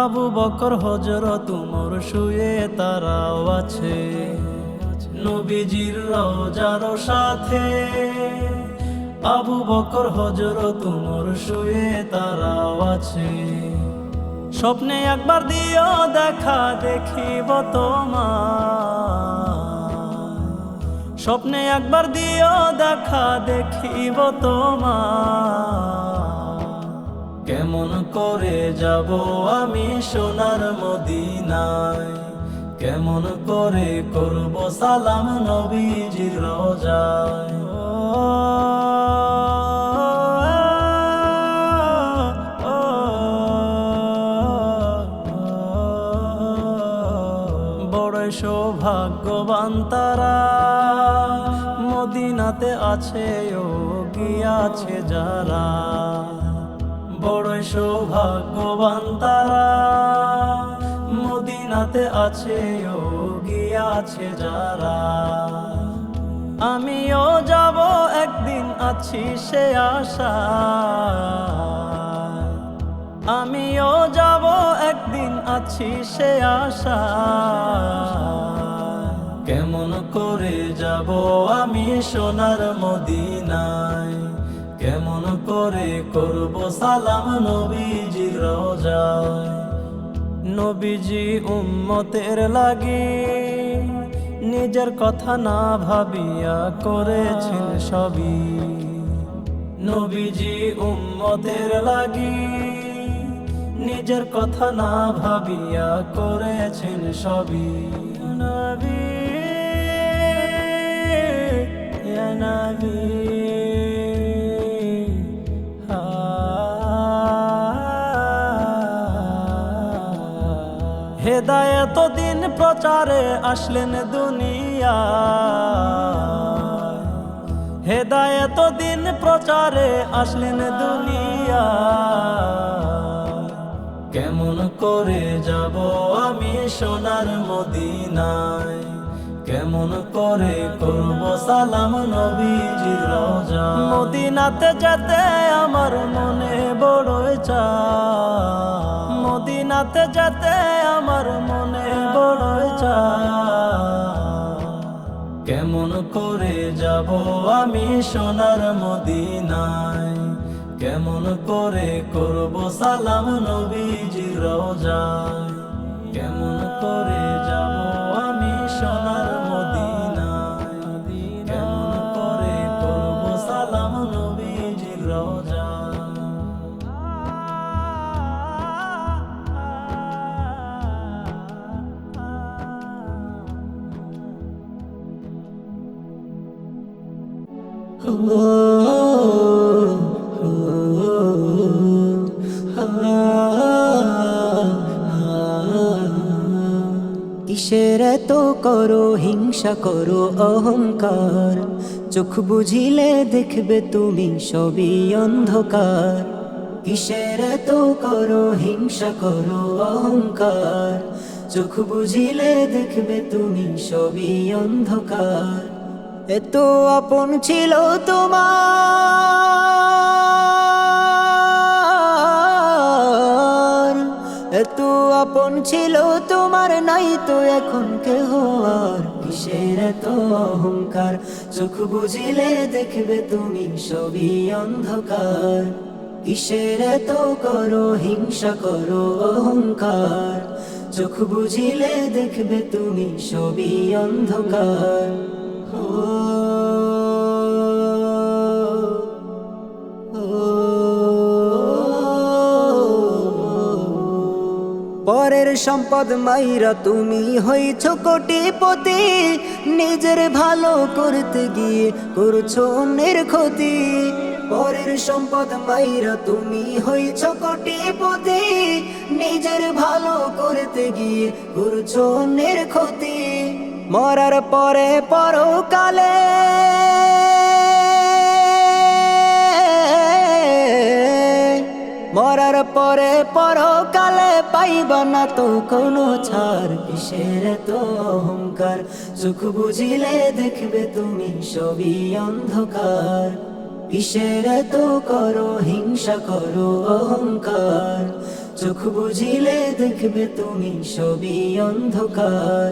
আবু বকর হযরত উমর শুয়ে তারাও আছে, নবীজির রওজার সাথে আবু বকর হযরত উমর শুয়ে তারাও আছে। স্বপ্নে একবার দিও দেখা দেখিব তোমায়, স্বপ্নে একবার দিও দেখা দেখিব তোমায়। কেমন করে যাব আমি সোনার মদিনায়, কেমন করে করব সালাম নবীজির রওজায়। বড়ই সৌভাগ্যবান তারা মদিনাতে আছে ও গিয়াছে যারা, বড়ই সৌভাগ্যবান তারা মদিনাতে আছে ও গিয়াছে যারা। আমিও যাব একদিন আছি সে আশায়, আমিও যাব একদিন, আছি সে আশা। কেমন করে যাব আমি সোনার মদিনায়, কেমন করে করব সালাম নবীজির রওজায়। নবীজি উম্মতের লাগি নিজের কথা না ভাবিয়া করেছেন সবই। নবীজি উম্মতের লাগি নিজের কথা না ভাবিয়া করেছেন সবই। নবী ইয়া নবী হেদায়েত দিন প্রচারে আসলেন দুনিয়া, হেদায়েত দিন প্রচারে আসলেন দুনিয়া। কেমন করে যাব আমি সোনার মদিনায়, কেমন করে করব সালাম নবীজির রওজায়। মদিনাতে যেতে আমার মনে বড়ই চায়, মদিনাতে যেতে আমার মনে বড়ই চায়। কেমন করে যাব আমি সোনার মদিনায়, কেমন করে করব সালাম নবীজির রওজায়। কেমন করে যাব আমি সোনার মদিনায়, কেমন করে করব সালাম নবীজির রওজায়। কিসের এত করো হিংসা করো অহংকার, চোখ বুঝিলে দেখবে তুমি সবই অন্ধকার। কিসের এত করো হিংসা করো অহংকার, চোখ বুঝিলে দেখবে তুমি সবই অন্ধকার। এত আপন ছিল তোমার, এত আপন ছিল তোমার, নাই তো এখন কেহ আর। কিসের এত অহংকার, চোখ বুঝিলে দেখবে তুমি সবই অন্ধকার। কিসের এত করো হিংসা করো অহংকার, চোখ বুঝিলে দেখবে তুমি সবই অন্ধকার। পরের সম্পদ মাইরা তুমি হইছ কোটিপতি, নিজের ভালো করতে গিয়ে করছো অন্যের ক্ষতি। পরের সম্পদ মাইরা তুমি হইছ কোটিপতি, নিজের ভালো করতে গিয়ে করছো অন্যের ক্ষতি। মরার পরে পরকালে মরার পরে পরকালে পাইবা না তো কোনো ছাড়। কিসের এত অহংকার, চোখ বুঝিলে দেখবে তুমি সবই অন্ধকার। কিসের এত করো হিংসা করো অহংকার, চোখ বুঝিলে দেখবে তুমি সবই অন্ধকার।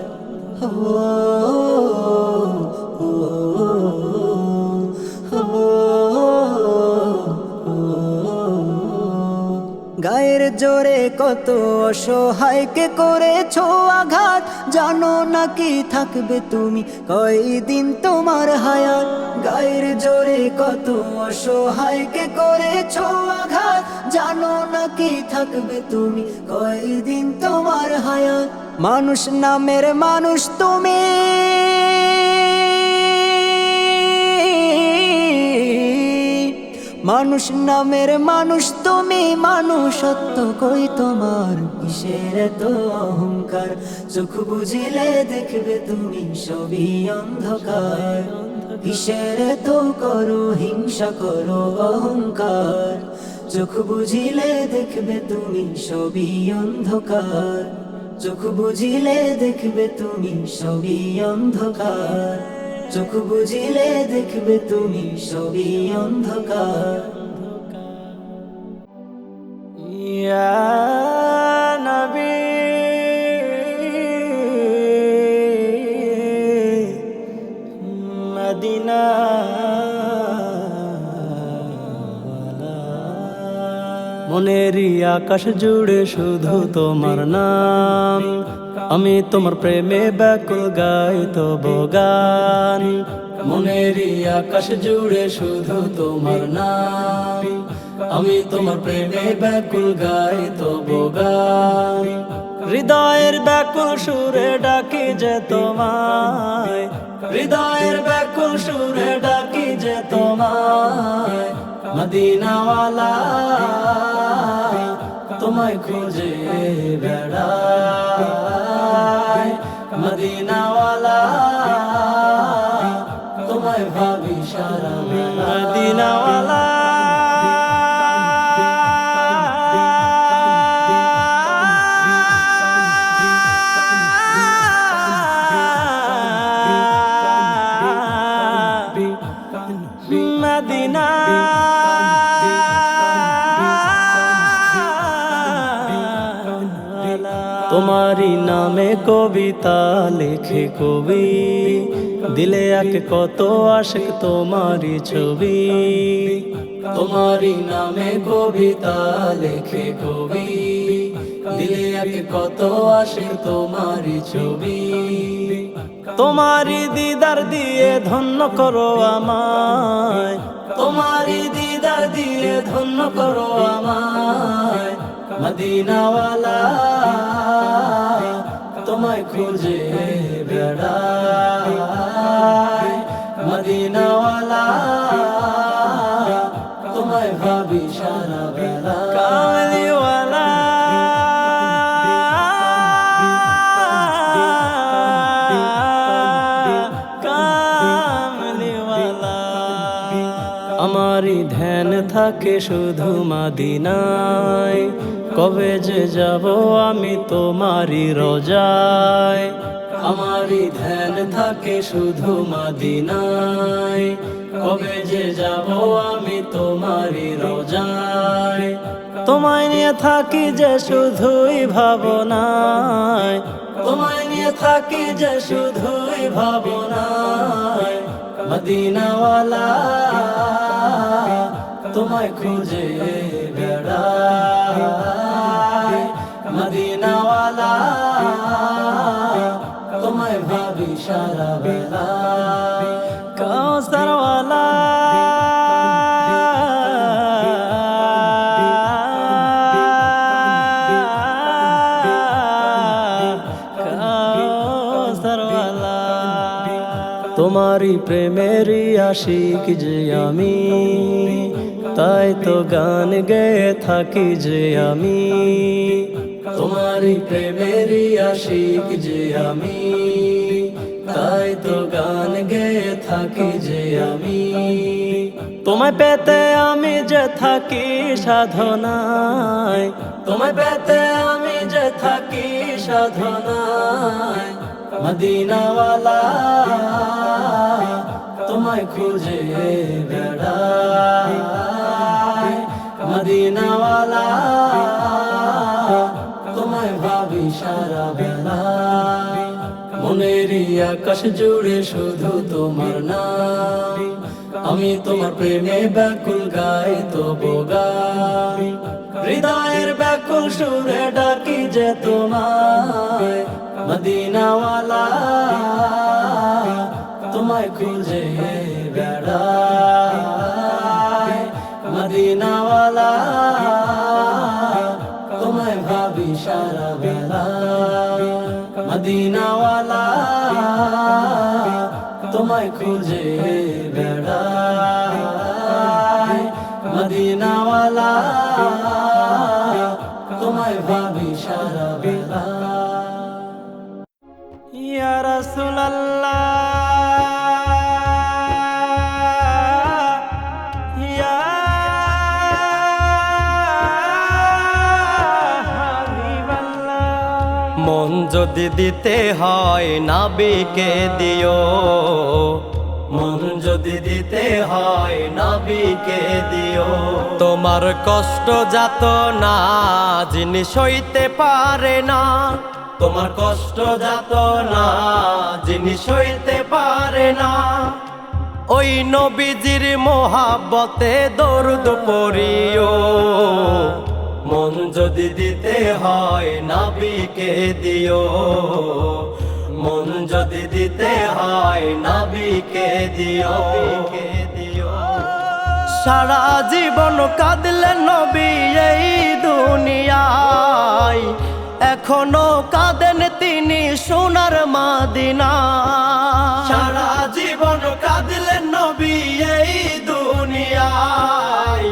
গায়ের জোরে কত অসহায়কে করেছো আঘাত, জানো নাকি থাকবে তুমি কয়দিন তোমার হায়াত। গায়ের জোরে কত অসহায়কে করেছো আঘাত, জানো নাকি থাকবে তুমি কয়দিন তোমার হায়াত। মানুষ নামের মানুষ তুমি, মানুষ নামের মানুষ তুমি, মানুষত্ব কই তোমার। কিসের এত অহংকার, চোখ বুঝিলে দেখবে তুমি সবই অন্ধকার। কিসের এত করো হিংসা করো অহংকার, চোখ বুঝিলে দেখবে তুমি সবই অন্ধকার। চোখ বুঝিলে দেখবে তুমি সবই অন্ধকার, চোখ বুঝিলে দেখবে তুমি সবই অন্ধকার। ইয়া নবী মদিনা মনেরই আকাশ জুড়ে শুধু তোমার নাম, আমি তোমার প্রেমে ব্যাকুল গাই তবু গান। মনেরই আকাশ জুড়ে শুধু তোমার নাম, আমি তোমার প্রেমে ব্যাকুল গাই তবু গান। হৃদয়ের ব্যাকুল সুরে ডাকি যে তোমায়, হৃদয়ের ব্যাকুল সুরে ডাকি যে তোমায়। মদিনাওয়ালা তোমায় খুঁজে বেড়াই, মদিনাওয়ালা তোমায় ভাবি সারা বেলা। মদিনাওয়ালা মদিনা তোমারি নামে কবিতা লেখে কবি, দিলে আঁকে কত আশিক তোমারি ছবি। তোমারি নামে কবিতা লেখে কবি, দিলে আঁকে কত আশিক তোমারি ছবি। তোমারি দিদার দিয়ে ধন্য করো আমায়, তোমারি দিদার দিয়ে ধন্য করো আমায়। মদিনাওয়ালা তোমায় খুঁজে বেড়াই, মদিনাওয়ালা তোমায় ভাবি সারা বেলা। কামলিওয়ালা কামলিওয়ালা আমারই ধ্যান থাকে শুধু মদিনায়, কবে যে যাব আমি তোমারি রোজায়। আমারই ধ্যান থাকে শুধু মদিনায়, কবে যে যাব আমি তোমারি রোজায়। তোমায় নিয়ে থাকি যে শুধুই ভাবনায়, তোমায় নিয়ে থাকি যে শুধুই ভাবনায়। মদিনাওয়ালা তোমায় খুঁজে বেড়াই, মদিনাওয়ালা তোমায় ভাবি সারা বেলা। কাউসারওয়ালা কাউসারওয়ালা তোমারি প্রেমেরই আশিক যে আমি, তাই তো গান গেয়ে থাকি যে আমি। তোমারি প্রেমেরই আশিক যে আমি, তাই তো গান গেয়ে থাকি যে আমি। তোমায় পেতে আমি যে থাকি সাধনায়, তোমায় পেতে আমি যে থাকি সাধনায়। মদিনাওয়ালা তোমায় খুঁজে বেড়াই, মদিনাওয়ালা তোমায় ভাবি সারা বেলা। মনেরই আকাশ জুড়ে শুধু তোমার নাম, আমি তোমার প্রেমে ব্যাকুল গাই তবু গান। হৃদয়ের ব্যাকুল সুরে ডাকি যে তোমায়, মদিনাওয়ালা তোমায় খুঁজে বেড়াই, মদিনাওয়ালা তোমায় ভাবি সারা বেলা। মদিনাওয়ালা তোমায় খুঁজে বেড়াই, মদিনাওয়ালা তোমায় ভাবি সারা বেলা। ইয়া রাসূলুল্লাহ ইয়া হাবিবাল্লাহ। মন যদি দিতে হয় নবীকে দিও, মন যদি দিতে হয় নবীকে দিও। তোমার কষ্ট যাত না যিনি সইতে পারে না, তোমার কষ্ট যাত না যিনি সইতে পারে না, ওই নবীজির মোহাব্বতে দরুদ পড়িও। মন যদি দিতে হয় নবীকে দিও, মন যদি দিতে হয় নবীকে দিও। সারা জীবন কাঁদলেন নবী এই দুনিয়ায়, এখনো কাঁদেন তিনি সোনার মদিনা। সারা জীবন কাঁদলেন নবী এই দুনিয়ায়,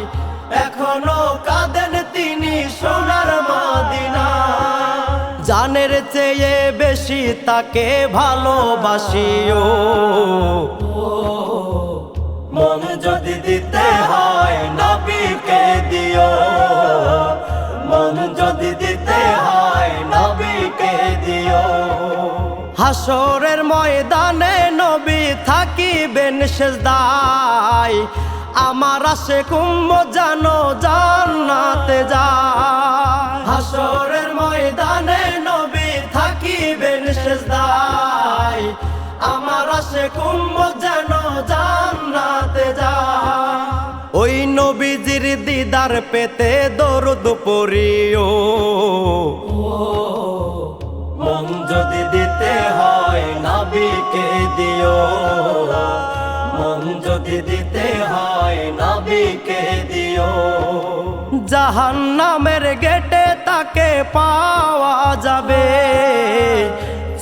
এখনো কাঁদেন তিনি সোনার মদিনা। জানের চেয়ে বেশি তাকে ভালোবাসিও। মন যদি দিতে হয় নবীকে দিও, মন যদি দিতে হয় নবীকে দিও। হাসরের ময়দানে নবী থাকিবেন সেজদায়, আমার আশিক উম্মত জানো জান্নাতে যায়। হাসরের ময়দানে নবী থাকিবেন সেজদায়, আমার আশিক উম্মত জানো জান্নাতে যায়। ওই নবীজির দিদার পেতে দরুদ পড়িও। মন যদি দিতে হয় নবীকে দিও, মন যদি দিতে হয় নবীকে দিও। জাহান্নামের গেটে তাকে পাওয়া যাবে,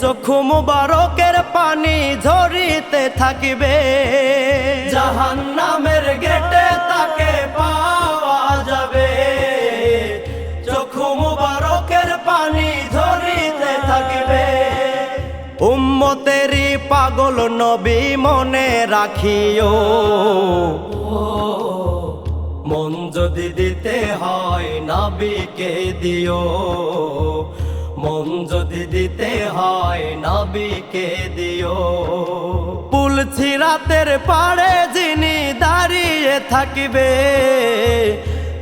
চক্ষু মুবারকের পানি ঝরিতে থাকিবে। জাহান্নামের গেটে তাকে পাওয়া যাবে, চক্ষু মুবারকের পানি ঝরিতে থাকিবে। উম্মতেরই পাগল নবী মনে রাখিও। মন যদি দিতে হয় নবীকে দিও, মন যদি দিতে হয় নবীকে দিও। পুল সিরাতের পাড়ে যিনি দাঁড়িয়ে থাকিবে,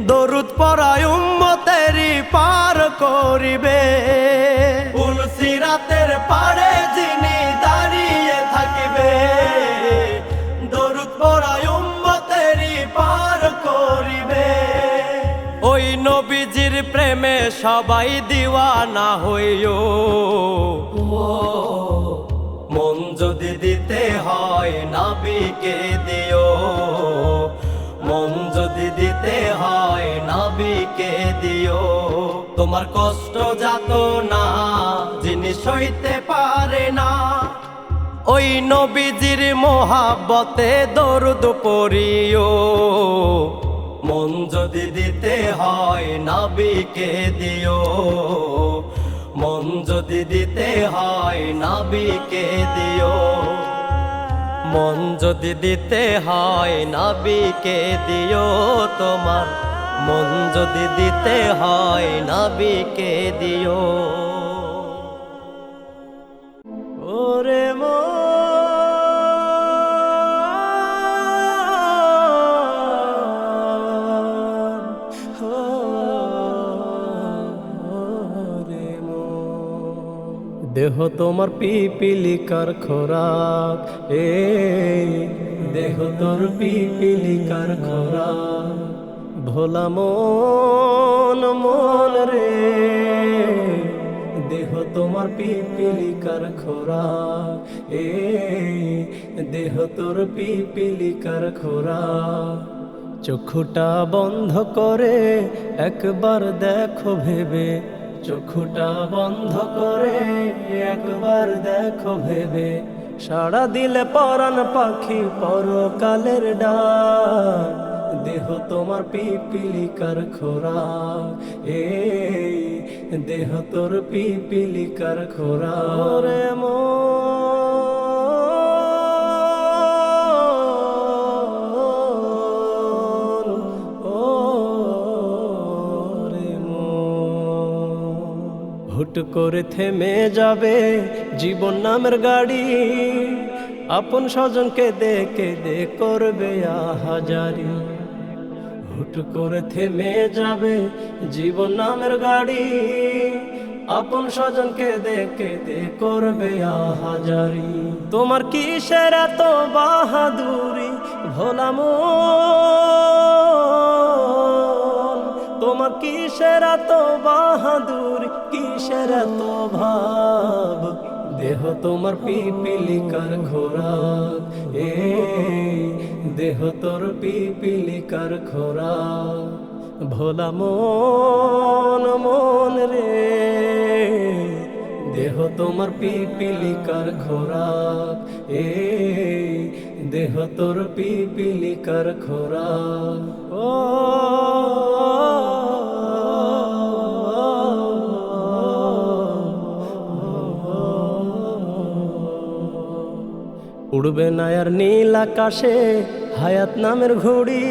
দরুদ পড়ায় উম্মতেরই পার করিবে। পুল সিরাতের পাড়ে যিনি দাঁড়িয়ে থাকিবে, দরুদ পড়ায় উম্মতেরই পার করিবে। ওই নবীজির প্রেমে সবাই দিওয়ানা হইও। মন যদি দিতে হয় নবীকে দিও, মন যদি দিতে হয় নবীকে দিও। তোমার কষ্ট যাত না যিনি সইতে পারে না, ওই নবীজির মোহাব্বতে দরুদ পড়িও। মন যদি দিতে হয় নবীকে দিও, মন যদি দিতে হয় নবীকে দিও। মন যদি দিতে হয় নবীকে দিও, তোমার মন যদি দিতে হয় নবীকে দিও। ওরে দেহ তোমার পিপিলিকার খোরাক, দেহ তোর পিপিলিকার খোরাক। ভোলা মন মন রে, দেহ তোমার পিপিলিকার খোরাক, দেহ তোর পিপিলিকার খোরাক। চক্ষুটা বন্ধ করে একবার দেখো ভেবে, চক্ষুটা বন্ধ করে একবার দেখো ভেবে। সাড়া দিলে পরাণ পাখি পরকালের ডাক, দেহ তোমার পিপিলিকার খোরাক, দেহ তোর পিপিলিকার খোরাক। রে হুট করে থেমে যাবে জীবন নামের গাড়ি, আপন স্বজনকে দেখে করবে আহাজারি। হুট করে থেমে যাবে জীবন নামের গাড়ি, আপন স্বজনকে দেখে করবে আহাজারি। তোমার কিসের এত বাহাদুরি ভোলা মন, তোমার কিসের এত বাহাদুরি, কিসের এত ভাব, দেহ তোমার পিপিলিকার খোরাক, দেহ তোর পিপিলিকার খোরাক। ভোলা মন মন রে, দেহ তোমার পিপিলিকার খোরাক, দেহ তোর পিপিলিকার খোরাক। ও উড়বে না আর নীল আকাশে হায়াত নামের ঘুড়ি,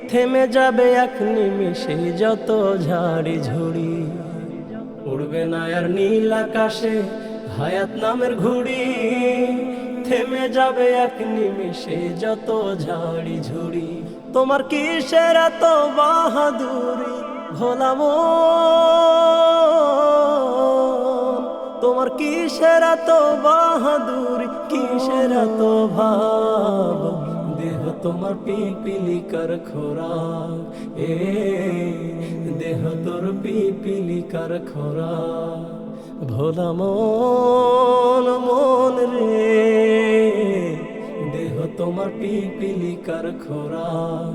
থেমে যাবে এক নিমিষে যত ঝাড়ি ঝুড়ি। উড়বে না আর নীল আকাশে হায়াত নামের ঘুড়ি, থেমে যাবে এক নিমিষে যত ঝাড়ি ঝুড়ি। তোমার কিসের এত বাহাদুরি ভোলা মন, তোমার কিসের এত বাহাদুরি, কিসের এত ভাব, দেহ তোমার পিপিলিকার খোরাক, দেহ তোর পিপিলিকার খোরাক। ভোলা মন মন রে, দেহ তোমার পিপিলিকার খোরাক,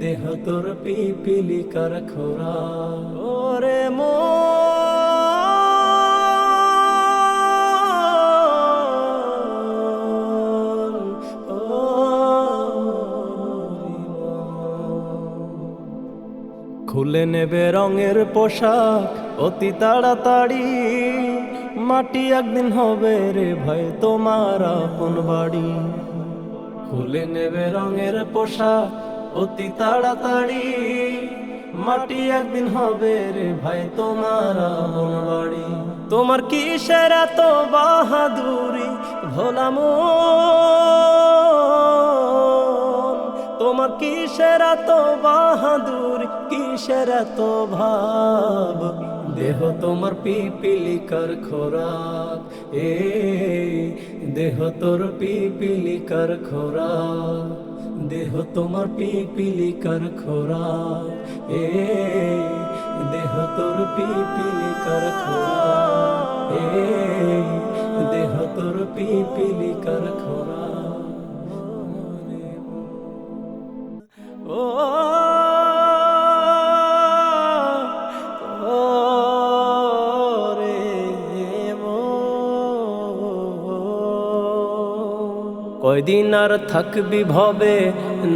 দেহ তোর পিপিলিকার খোরাক। ওরে খুলে নেবে রঙের পোশাক অতি তাড়াতাড়ি, মাটি একদিন হবে রে ভাই তোমার আপন বাড়ি। খুলে নেবে রঙের পোশাক অতি তাড়াতাড়ি, মাটি একদিন হবে রে ভাই তোমার আপন বাড়ি। তোমার কিসের এত বাহাদুরি ভোলা মন, তোমার কিসের এত বাহাদুরি, কিসের এত ভাব, দেহ তোমার পিপিলিকার খোরাক, দেহ তোর পিপিলিকার খোরাক। দেহ তোমার পিপিলিকার খোরাক, দেহ তোর পিপিলিকার খোরাক, দেহ তোর পিপিলিকার খোরাক। ও কয়দিন আর থাকবি ভবে,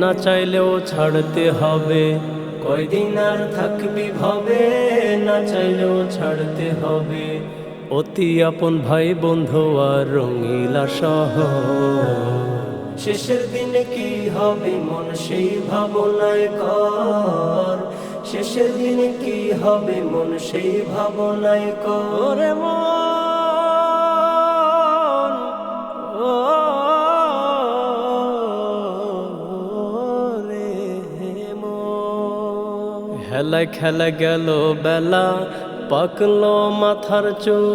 না চাইলেও ছাড়তে হবে। কয়দিন আর থাকবি ভবে, না চাইলেও ছাড়তে হবে। অতি আপন ভাই বন্ধু আর রঙিলা শহর, শেষের দিনে কি হবে মন সেই ভাবনায় কর, শেষের দিনে কি হবে মন সেই ভাবনায় কর। মন ও হেলা খেলা গেল বেলা, পাকলো মাথার চুল,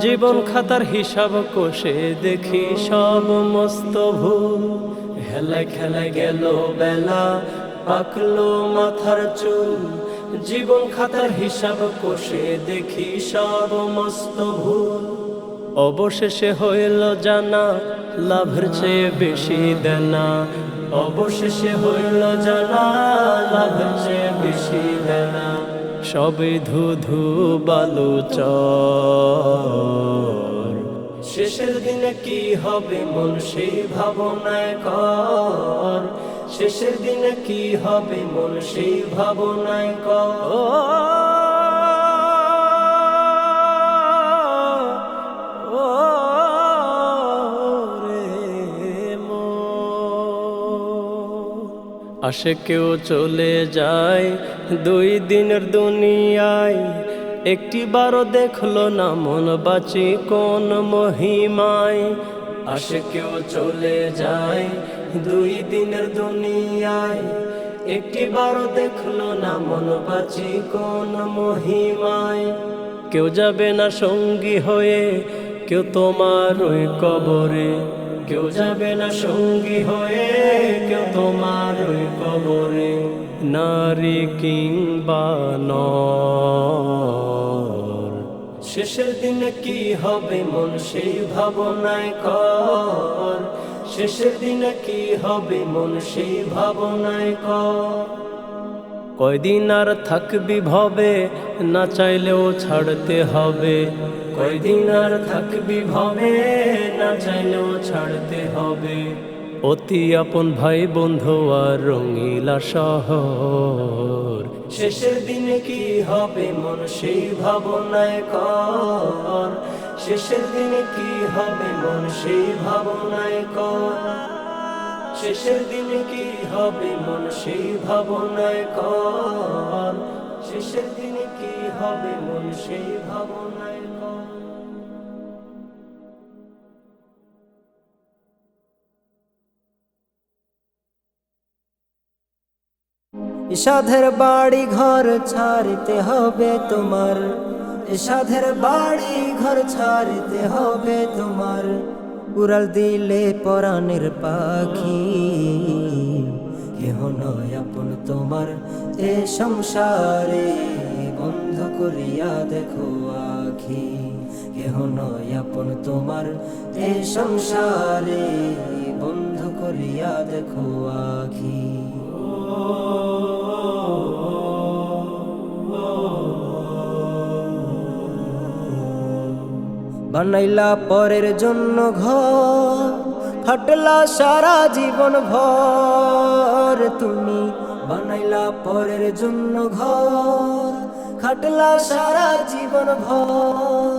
জীবন খাতার হিসাব কষে দেখি সব মস্ত ভুল। হেলা খেলা গেল বেলা, পাকলো মাথার চুল, জীবন খাতার হিসাব কষে দেখি সব মস্ত ভুল। অবশেষে হইল জানা লাভের চেয়ে বেশি দেনা, অবশেষে হইল জানা লাভের চেয়ে বেশি দেনা। সবে ধুধু বালু চর, শেষের দিনে কি হবে মন সেই ভাবনায় কর, শেষের দিনে কি হবে মন সেই ভাবনায় কর। আসে কেউ চলে যায় দুই দিনের দুনিয়ায়, একটিবারও দেখলো না মন বাঁচি কোন মহিমায়। আসে কেউ চলে যায় 2 দিনের দুনিয়ায়, একটিবারও দেখলো না মন বাঁচি কোন মহিমায়। কেউ যাবে না সঙ্গী হয়ে কেউ তোমার ওই কবরে, কেউ যাবে না সঙ্গী হয়ে কেউ তোমার ওই কবরে। নারী কিংবা নর, শেষের দিনে কি হবে মন সেই ভাবনায় কর। শেষের দিনে কি হবে মন সেই ভাবনায় কর। কয়দিন আর থাকবি ভবে না চাইলেও ছাড়তে হবে। কয়দিন আর থাকবি ভবে না চাইলেও ছাড়তে হবে। অতি আপন ভাই বন্ধু আর রঙিলা শহর, শেষের দিনে কি হবে মন সেই ভাবনায় কর। শেষের দিনে কি হবে মন সেই ভাবনায় কর। শেষের দিনে কি হবে মন সেই ভাবনায় কর। শেষের দিনে কি হবে মন সেই ভাবনায় কর। সাধের বাড়ি ঘর ছাড়তে হবে তোমার, সাধের বাড়ি ঘর ছাড়তে হবে তোমার। উড়াল দিলে পরাণের পাখি, কেহ নয় আপন তোমার এ সংসারে। বন্ধ করিয়া দেখো আখি, কেহ নয় আপন তোমার এ সংসারে। বন্ধ করিয়া দেখো আখি। বানাইলা পরের জন্য ঘর, খাটলা সারা জীবন ভর তুমি। বানাইলা পরের জন্য ঘর, খাটলা সারা জীবন ভর।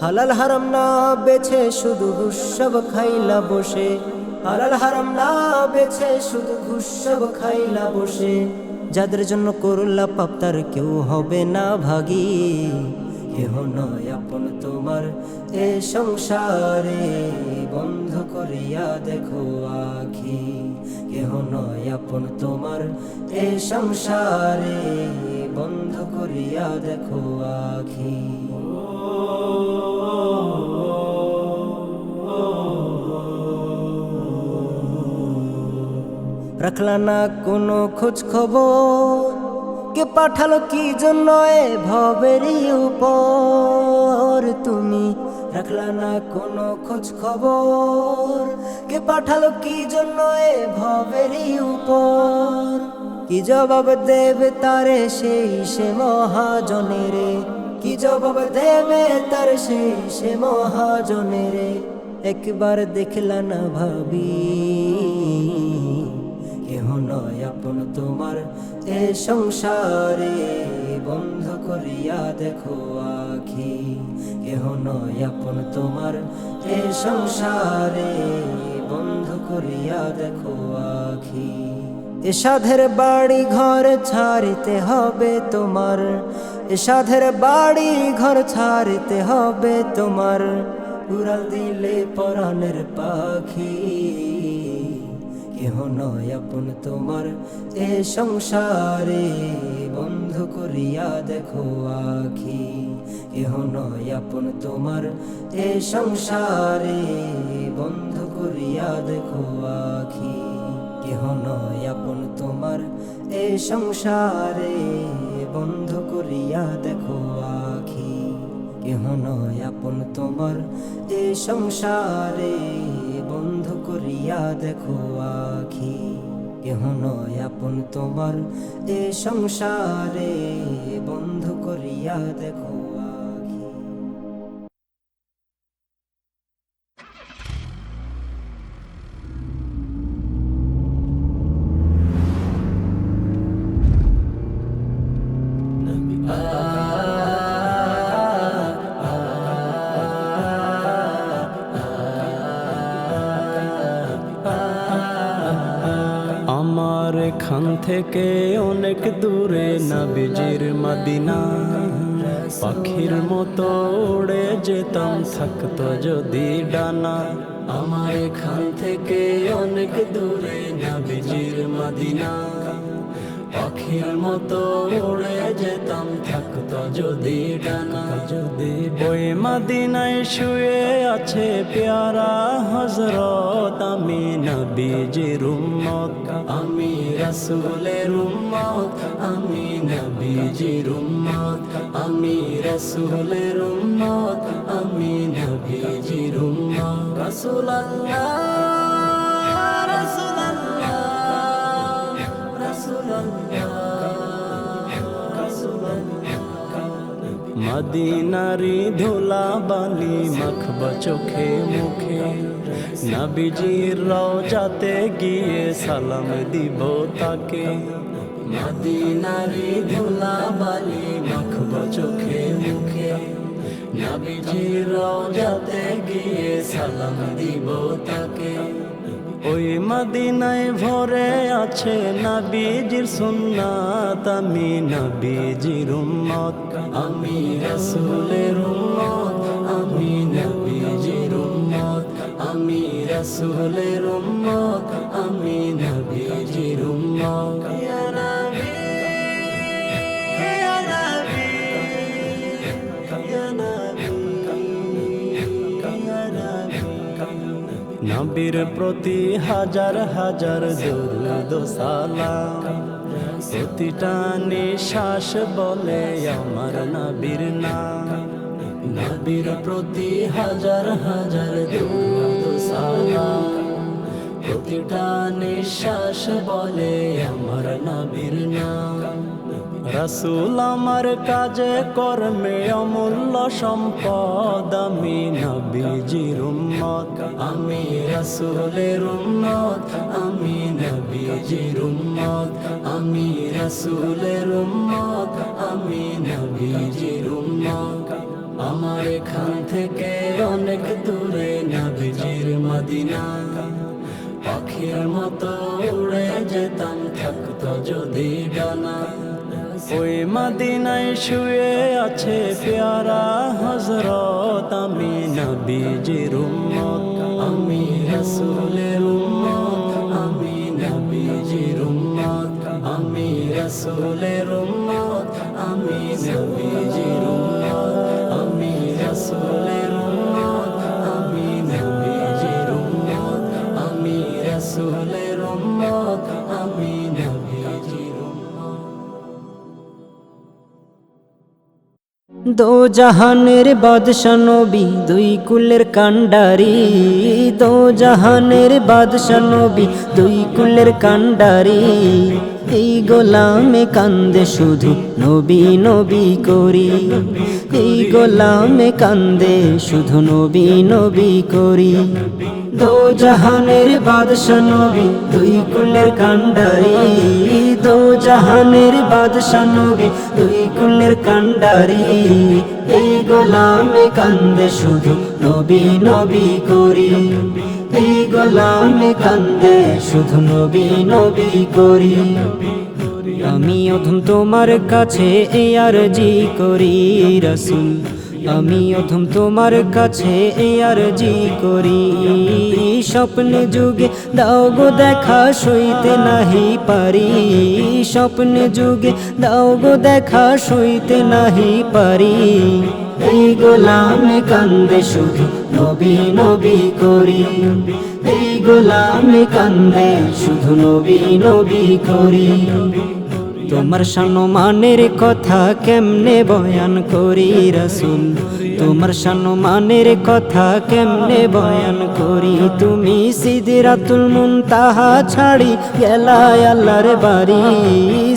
হালাল হারাম না বেছে শুধু ঘুষ সব খাইলা বসে। হালাল হারাম না বেছে শুধু ঘুষ সব খাইলা বসে। যাদের জন্য করলা পাপ তার কেউ হবে না ভাগী, কেহ নয় আপন তোমার এ সংসারে। বন্ধ করিয়া দেখো আখি, কেহ নয় আপন তোমার এ সংসারে। বন্ধ করিয়া দেখো আখি। রাখলা না কোনো খোঁজ খবর, কে পাঠালো কি জন্য এ ভবেরই উপর তুমি। রাখলা না কোনো খোঁজ খবর, কে পাঠালো কি জন্য এ ভবেরই উপর। কি জবাব দেবে তারে সেই সে মহাজনেরে, কি জবাব দেবে তার সেই সে মহাজনেরে। একবার দেখলা না ভাবি, কেহ নয় আপন তোমার এ সংসারে। বন্ধ করিয়া দেখো আখি, কেহ নয় আপন তোমার এ সংসারে। বন্ধ করিয়া দেখো আখি। এ সাধের বাড়ি ঘর ছাড়তে হবে তোমার, এ সাধের বাড়ি ঘর ছাড়তে হবে তোমার। উড়াল দিলে পরাণের পাখি, কেহ নয় আপন তোমার এ সংসারে। বন্ধ করিয়া দেখো আখি, কেহ নয় আপন তোমার এ সংসারে। বন্ধ করিয়া দেখো আখি, কেহ নয় আপন তোমার এ সংসারে। বন্ধ করিয়া দেখো আখি, কেহ নয় আপন তোমার এ সংসারে। বন্ধ করিয়া দেখো আখি, কেহ নয় আপন তোমার এ সংসারে। বন্ধ করিয়া দেখো আখি। আমার এখান থেকে অনেক দূরে নবীজির মদিনা, পাখির মতো উড়ে যেতাম থাকতো যদি ডানা আমার এখান থেকে অনেক দূরে নবীজির মদিনা পাখির মতো উড়ে যেতাম থাকতো যদি ডানা ওই মদিনায় শুয়ে আছে প্যারা হযরত আমি নবীজির উম্মত আমি রাসূলের উম্মত আমি নবীজির উম্মত আমি রাসূলের উম্মত আমি নবীজির উম্মত রাসূলুল্লাহ মদিনারি ধুলা বালি মাখব চোখে মুখে নবীজির রওজাতে গিয়ে সালাম দিব তাকে মদিনারি ধুলা বালি মাখব চোখে মুখে নবীজির রওজাতে গিয়ে সালাম দিব তাকে ওই মদিনায় ভরে আছে নবীজির সুন্নাত আমি নবীজির উম্মত আমি রাসূলের উম্মত আমি নবীজির উম্মত আমি রাসূলের উম্মত আমি নবীজির উম্মত ইয়া নবী ইয়া নবী ইয়া নবী ইয়া নবী নবীর প্রতি হাজার হাজার দরুদ ও সালাম প্রতিটা নিঃশ্বাস বলে আমার নবীর নাম নবীর প্রতি হাজার হাজার দরুদ ও সালাম প্রতিটা নিঃশ্বাস বলে আমার নবীর নাম রাসূল আমার কাজে কর্মে অমূল্য সম্পদ আমি নবীজির উম্মত আমি রাসূলের উম্মত আমি নবীজির উম্মত আমি রাসূলের উম্মত আমি নবীজির উম্মত আমার এখান থেকে অনেক দূরে নবীজির মদিনা পাখির মতো উড়ে যেতাম থাকতো যদি ডানা ওই মদিনায় শুয়ে আছে প্যারা হযরত আমি নবীজির উম্মত আমি রাসূলের উম্মত আমি নবীজির উম্মত আমি রাসূলের উম্মত আমি নবীজির উম্মত আমি রাসূলের উম্মত আমি নবীজির উম্মত আমি রাসূলের উম্মত আমি নবীজির উম্মত দো জাহানের বাদশা নবী দুই কুলের কান্ডারি দো জাহানের বাদশা নবী দুই কুলের কান্ডারি এই গোলামে কান্দে শুধু নবী নবী করি এই গোলামে কান্দে শুধু নবী নবী করি দো জাহানের বাদশা নবী দুই কুলের কান্ডারি দো জাহানের বাদশা নবী দুই কুলের কান্ডারি এই গোলামে কান্দে শুধু নবী নবী করি এই গোলামে কান্দে শুধু নবী নবী করি আমি অধম তোমার কাছে এই আরজি করি রাসূল আমি অধম তোমার কাছে এই আরজি করি স্বপ্নে যুগে দাও গো দেখা সইতে নাহি পারি স্বপ্নে যুগে দাও গো দেখা সইতে নাহি পারি এই গোলামে কান্দে শুধু নবী নবী করি এই গোলামে কান্দে শুধু নবী নবী করি তোমার সম্মানের কথা কেমনে বয়ান করি রাসূল তোমার সম্মানের কথা কেমনে বয়ান করি তুমি সিদরাতুল মুনতাহা ছাড়ি গেলা আল্লাহর বাড়ি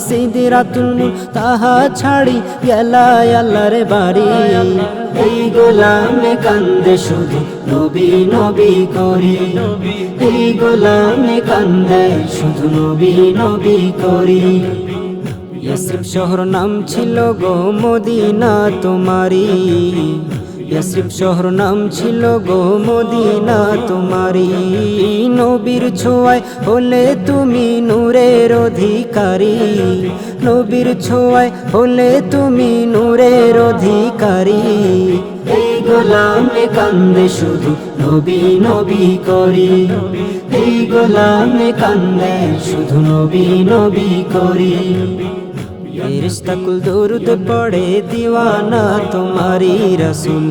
সিদরাতুল মুনতাহা ছাড়ি গেলা আল্লাহর বাড়ি এই গোলামে কান্দে শুধু নবী নবী করি এই গোলামে কান্দে শুধু নবী নবী করি ইয়াসরিব শহর নাম ছিল গো মদিনা তোমারি ইয়াসরিব শহর নাম ছিল গো মদিনা তোমারি, নবীর ছোঁয়ায় হলে তুমি নূরের অধিকারী, নবীর ছোঁয়ায় হলে তুমি নূরের অধিকারী। এই গোলামে কান্দে শুধু নবী নবী করি, এই গোলামে কান্দে শুধু নবী নবী করি। ফেরেশতা কুল দরুদ পড়ে দিওয়ানা তোমারি রাসূল,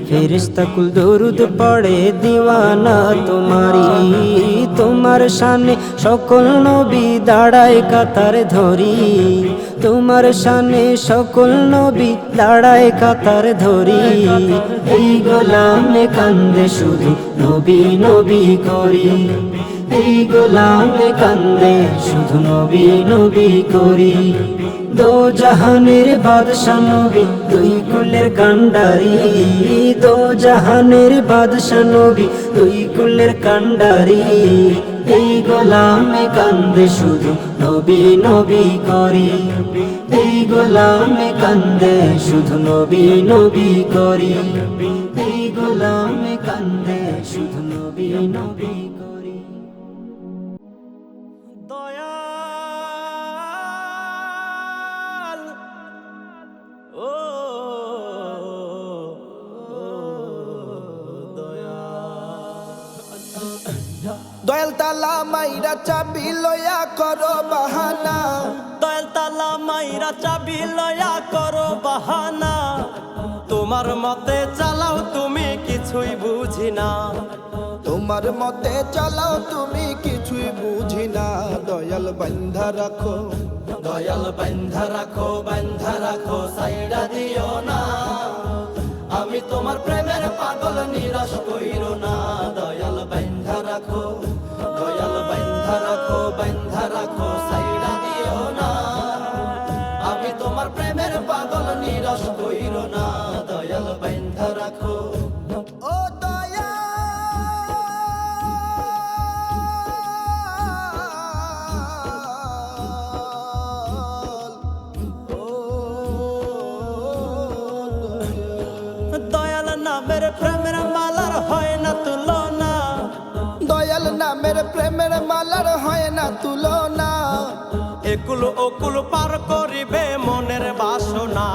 ফেরেশতা কুল দরুদ পড়ে দিওয়ানা তোমারি। তোমার শানে সকল নবী দাঁড়ায় কাতার ধরি, তোমার শানে সকল নবী দাঁড়ায় কাতার ধরি। এই গোলামে কান্দে শুধু নবী নবী করি, এই গোলামে কান্দে শুধু নবী নবী করি। দো জাহানের বাদশা নবী দুই কুলের কান্ডারি, দো জাহানের বাদশা নবী দুই কুলের কান্ডারি। এই গোলামে কান্দে শুধু নবী নবী করি, এই গোলামে কান্দে শুধু নবী নবী করি, এই গোলামে কান্দে শুধু নবী নবী করি। দয়াল ও দয়াল তালা মাইরা চাবি লয়া করো বাহানা, দয়াল তালা মাইরা চাবি লয়া করো বাহানা। তোমার মতে চালাও তুমি কিছুই বুঝি না, তোমার মতে চালাও তুমি কিছুই বুঝি না। দয়াল বান্ধা রাখো, দয়াল বান্ধা রাখো, বান্ধা রাখো, সাইডা দিও না। আমি তোমার প্রেমের পাগল, নিরাশ কইরো না। দয়াল বান্ধা রাখো, দয়াল বান্ধা রাখো, বান্ধা রাখো, সাইডা দিও না। আমি তোমার প্রেমের পাগল, নিরাশ কইরো না। দয়াল বান্ধা রাখো। ও দয়াল দয়াল নামের প্রেমের মালার হয় না তুলনা, দয়াল নামের প্রেমের মালার হয় না তুলনা। একুল ওকুল পার করিবে মনের বাসনা,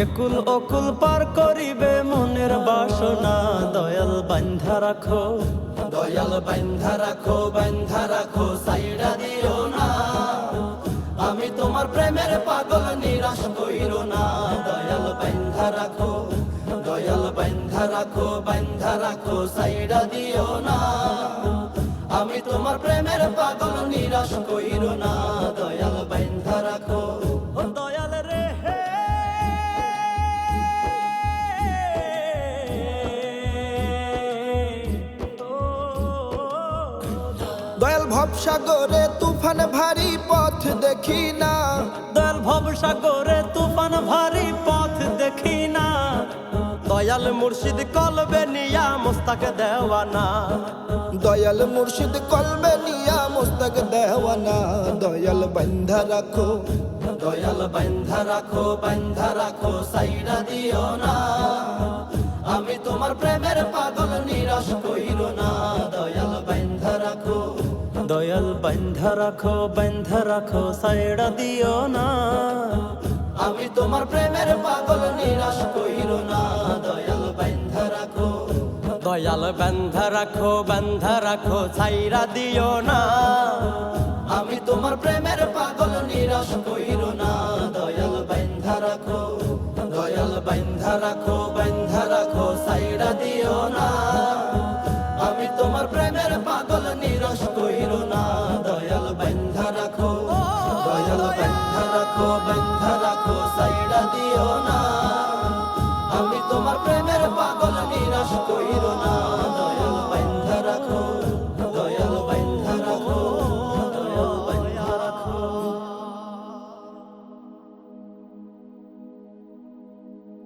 একুল ওকুল পার করিবে মনের বাসনা। দয়াল বান্ধা রাখো, দয়াল বান্ধা রাখো, বান্ধা রাখো, সাইডা দিও না। আমি তোমার প্রেমের পাগল, নিরাশ কইরো না। দয়াল বান্ধা রাখো, দয়াল বান্ধা রাখো, বান্ধা রাখো, সাইডা দিও না। আমি তোমার প্রেমের পাগল, নিরাশ কইরো না। দয়াল বান্ধা রাখো। ও দয়াল রে হে, দয়াল ভবসাগরে তুফান ভারী পথ দেখি না, দয়াল ভবসাগরে তুফান ভারী পথ দেখি না। দয়াল মুর্শিদ কলবে নিয়া মুস্তাক দেওয়ানা, দয়াল মুর্শিদ কলবে নিয়া মুস্তাক দেওয়ানা। দয়াল বান্ধা রাখো, দয়াল বান্ধা রাখো, বান্ধা রাখো, সাইডা দিও না। আমি তোমার প্রেমের পাগল, নিরাশ কইরো না। দয়াল বান্ধা রাখো, দয়াল বান্ধা রাখো, বান্ধা রাখো, সাইডা দিও না। আমি তোমার প্রেমের পাগল, নিরাশ কইরো না। দয়াল বান্ধা রাখো, দয়াল বান্ধা রাখো, বান্ধা রাখো, সাইডা দিও না। আমি তোমার প্রেমের পাগল, নিরাশ কইরো না। দয়াল বান্ধা রাখো, দয়াল বান্ধা রাখো, বান্ধা রাখো, সাইডা দিও না। আমি তোমার প্রেমের পাগল, নিরাশ কইরো না। দয়াল